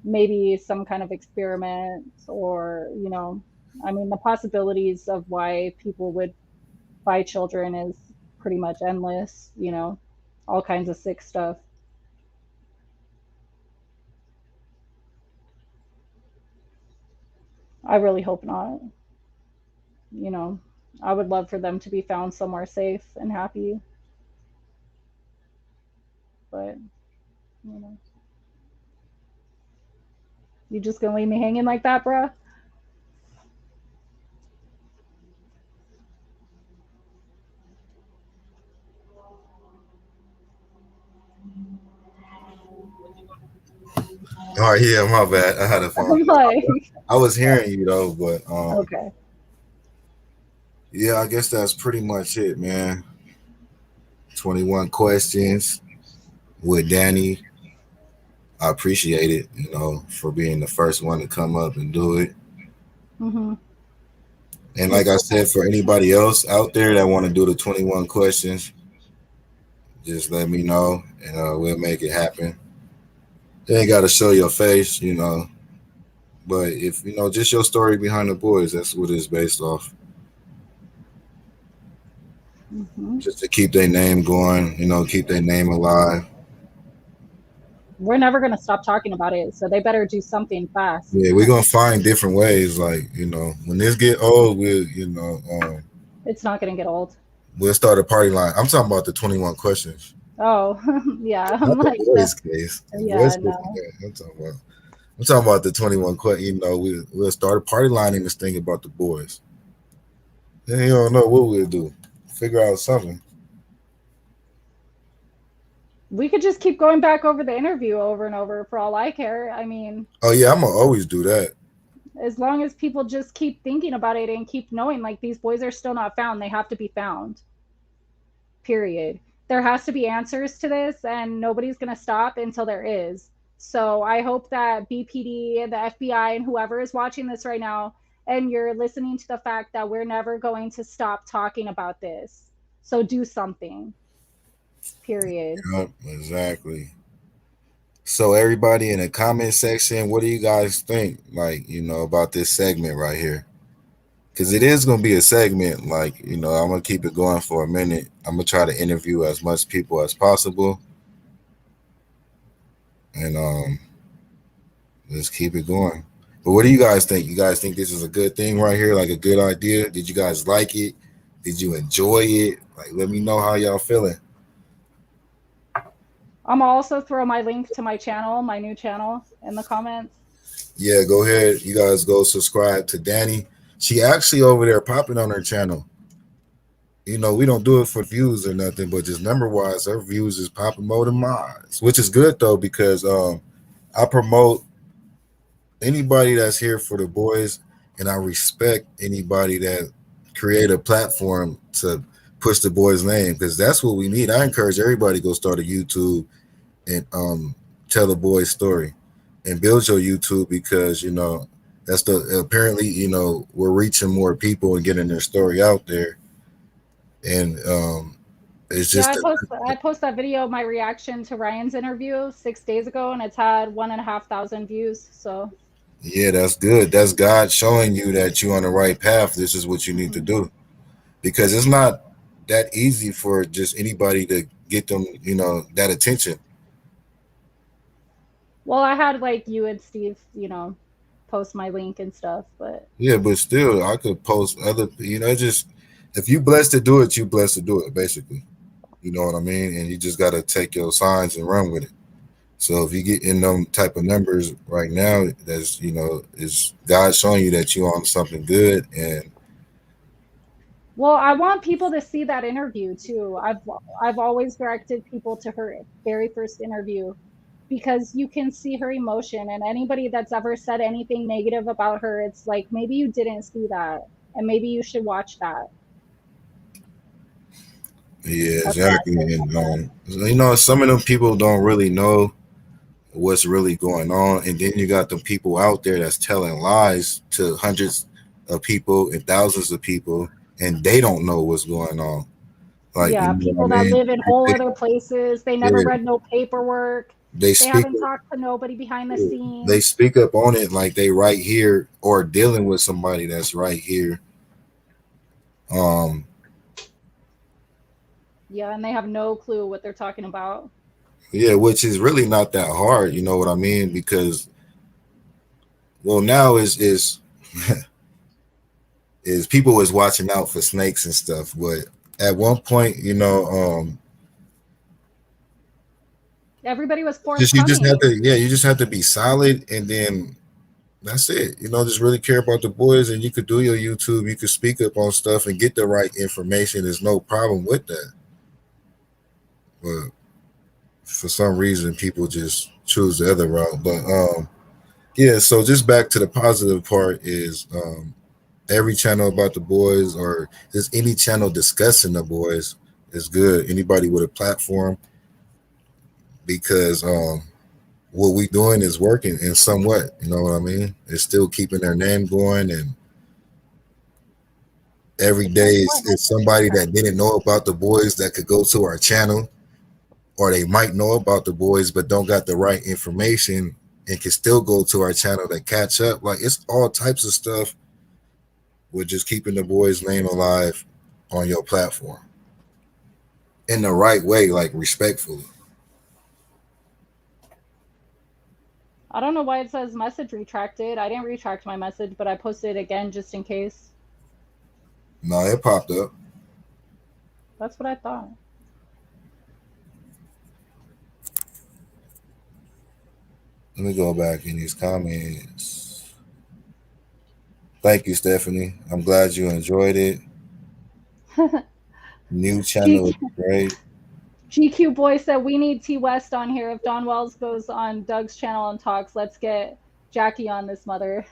maybe some kind of experiment, or I mean, the possibilities of why people would buy children is pretty much endless. All kinds of sick stuff. I really hope not. you know I would love for them to be found somewhere safe and happy, but you know you just gonna leave me hanging like that, bruh? All right, yeah, my bad. I had a phone I'm call. like, I was hearing you though, but okay. yeah, I guess that's pretty much it, man. 21 questions with Dani. I appreciate it, for being the first one to come up and do it. Hmm. And like It's I so said, for anybody else out there that want to do the 21 questions, just let me know and we'll make it happen. You ain't got to show your face. But if just your story behind the boys, that's what it's based off. hmm. Just to keep their name going, keep their name alive. We're never going to stop talking about it, so they better do something fast. Yeah, we're gonna find different ways. Like when this get old, It's not going to get old. we'll start a party line. I'm talking about the 21 questions, Oh, yeah. I'm not the like, boys' case. The yeah, boys' case, no. yeah, I'm talking about the 21 questions. We'll start a party line in this thing about the boys. Then you don't know what we'll do. Figure out something. We could just keep going back over the interview over and over for all I care. I mean, Oh yeah, I'm gonna always do that. as long as people just keep thinking about it and keep knowing, like, these boys are still not found, they have to be found. Period. There has to be answers to this, and nobody's going to stop until there is. So I hope that BPD and the FBI and whoever is watching this right now, and you're listening to the fact that we're never going to stop talking about this. So do something. Period. Yep, exactly. So everybody in the comment section, what do you guys think? Like, about this segment right here? Because it is going to be a segment. Like, I'm going to keep it going for a minute. I'm going to try to interview as much people as possible, and let's keep it going. But what do you guys think? You guys think this is a good thing right here? Like a good idea? Did you guys like it? Did you enjoy it? Like, let me know how y'all feeling. I'm gonna also throw my link to my channel, my new channel, in the comments. Yeah, go ahead. You guys go subscribe to Dani. She actually over there popping on her channel. We don't do it for views or nothing, but just number wise, her views is popping more than mine, which is good though because I promote anybody that's here for the boys, and I respect anybody that create a platform to push the boys' name because that's what we need. I encourage everybody to go start a YouTube and tell the boys' story and build your YouTube because that's the apparently we're reaching more people and getting their story out there, and it's Yeah, just I post that video, my reaction to Ryan's interview 6 days ago, and it's had 1,500 views. So yeah, that's good. That's God showing you that you're on the right path. This is what you need to do because it's not that easy for just anybody to get them, that attention. well, I had like you and Steve, post my link and stuff, but Yeah, but still, I could post other, just if you blessed to do it, you blessed to do it, basically. You know what I mean? And you just got to take your signs and run with it. So if you get in them type of numbers right now, that's, is God showing you that you're on something good. And well, I want people to see that interview too. I've always directed people to her very first interview because you can see her emotion, and anybody that's ever said anything negative about her, it's like maybe you didn't see that and maybe you should watch that. yeah, That's what I exactly. say. And, some of them people don't really know what's really going on. And then you got them people out there that's telling lies to hundreds of people and thousands of people, and they don't know what's going on. Like, you Yeah, know what I people that mean? live in whole other places, they never They, read no paperwork, they they speak haven't talked to nobody behind the they scenes. speak up on it like they right here or dealing with somebody that's right here. Um, Yeah, and they have no clue what they're talking about. yeah, which is really not that hard, you know what I mean? Because well, now is people is watching out for snakes and stuff, but at one point, Everybody was just you just have forthcoming. to you just have to be solid, and then that's it. Just really care about the boys, and you could do your YouTube, you could speak up on stuff and get the right information. There's no problem with that, but for some reason, people just choose the other route. But yeah. So just back to the positive part is every channel about the boys, or just any channel discussing the boys. is good. Anybody with a platform, because what we doing is working in somewhat. You know what I mean? It's still keeping their name going, and every It day feels more it's messaging somebody that traffic. didn't know about the boys that could go to our channel, or they might know about the boys but don't got the right information and can still go to our channel to catch up. Like it's all types of stuff with just keeping the boys' name alive on your platform in the right way, like respectfully. I don't know why it says message retracted. I didn't retract my message, but I posted it again just in case. No, it popped up. That's what I thought. Let me go back in these comments. Thank you, Stephanie. I'm glad you enjoyed it. New channel is GQ, great. GQ Boy said we need T West on here. If Don Wells goes on Doug's channel and talks, let's get Jackie on this mother.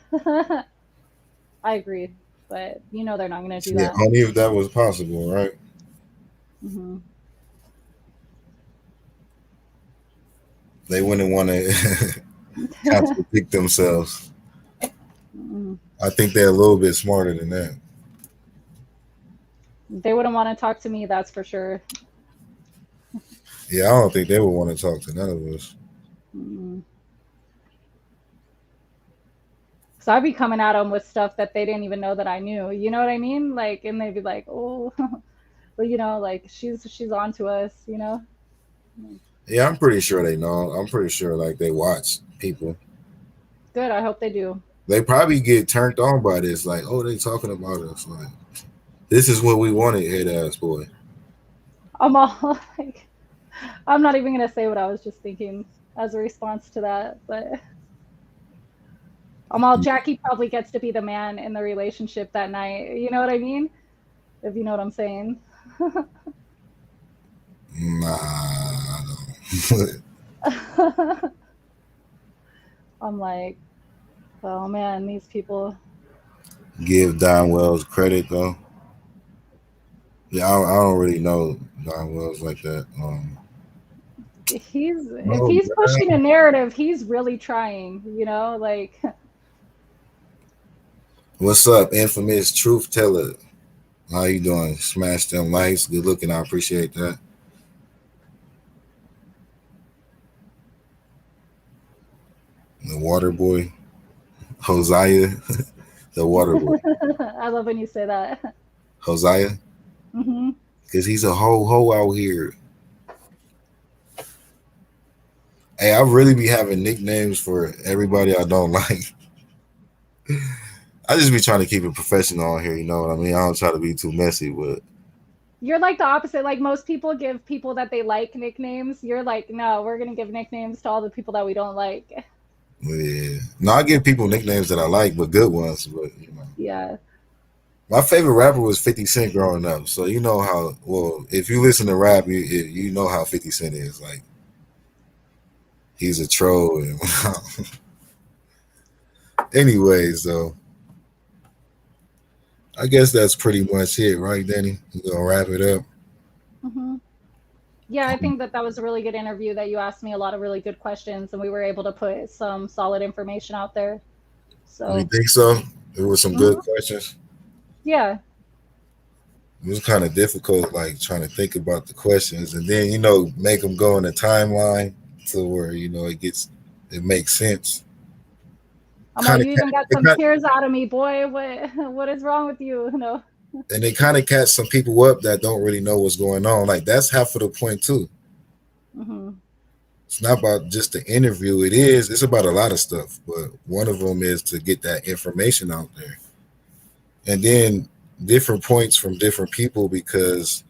I agree, but you know they're not going to do Yeah, that. only if that was possible, right? Hmm. They wouldn't want to contradict themselves. I think they're a little bit smarter than that. They wouldn't want to talk to me, that's for sure. Yeah, I don't think they would want to talk to none of us. Mm. So I'd be coming at them with stuff that they didn't even know that I knew. You know what I mean? Like, and they'd be like, "Oh, well, like she's on to us." You know? Yeah, I'm pretty sure they know. I'm pretty sure like they watch people. Good. I hope they do. They probably get turned on by this. Like, oh, they talking about us. Like, this is what we wanted, head ass boy. I'm all like, I'm not even gonna say what I was just thinking as a response to that, but I'm all Jackie probably gets to be the man in the relationship that night. You know what I mean? If you know what I'm saying. Nah, I don't. I'm like, oh man, these people. Give Don Wells credit though. Yeah, I don't really know Don Wells like that. He's if Oh, he's man. pushing a narrative, he's really trying. Like What's up, infamous truth teller? How you doing? Smash them likes. Good looking. I appreciate that. The water boy, Hosea, the water boy, I love when you say that. Hosea, Hmm. because he's a ho out here. Hey, I really be having nicknames for everybody I don't like. I just be trying to keep it professional on here. You know what I mean? I don't try to be too messy, but You're like the opposite. Like most people give people that they like nicknames. You're like, no, we're gonna give nicknames to all the people that we don't like. yeah. No, I give people nicknames that I like, but good ones. But Yeah. my favorite rapper was 50 Cent growing up. So you know how. Well, if you listen to rap, you know how 50 Cent is. Like he's a troll. And anyways, though, I guess that's pretty much it, right, Danny? We're gonna wrap it up. Hmm. Yeah, I think that that was a really good interview. That you asked me a lot of really good questions, and we were able to put some solid information out there. You So, think so? There were some good mhm. questions. Yeah. It was kind of difficult, like trying to think about the questions and then make them go in a timeline to where it makes sense. I'm all, Kind of, you even got some tears out of me, boy. What is wrong with you? No. and they kind of catch some people up that don't really know what's going on. Like that's half of the point too. Hmm. It's not about just the interview. It is. It's about a lot of stuff, but one of them is to get that information out there, and then different points from different people because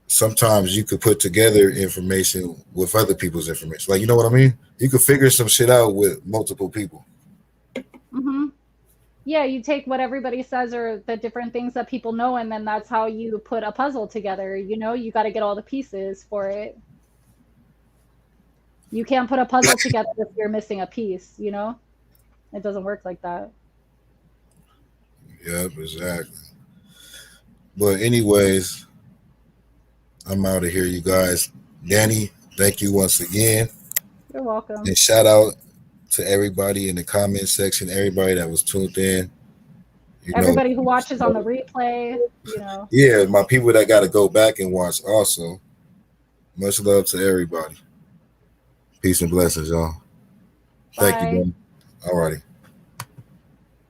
sometimes you could put together information with other people's information. Like, you know what I mean? You could figure some shit out with multiple people. Hmm. Yeah, you take what everybody says or the different things that people know, and then that's how you put a puzzle together. You got to get all the pieces for it. You can't put a puzzle together if you're missing a piece. It doesn't work like that. Yep, exactly. But anyways, I'm out of here, you guys. Dani, thank you once again. You're welcome. And shout out to everybody in the comment section, everybody that was tuned in. You know, Everybody who watches on the replay, you know. yeah, my people that got to go back and watch also. Much love to everybody. Peace and blessings, y'all. Thank you, Bye. man. All righty.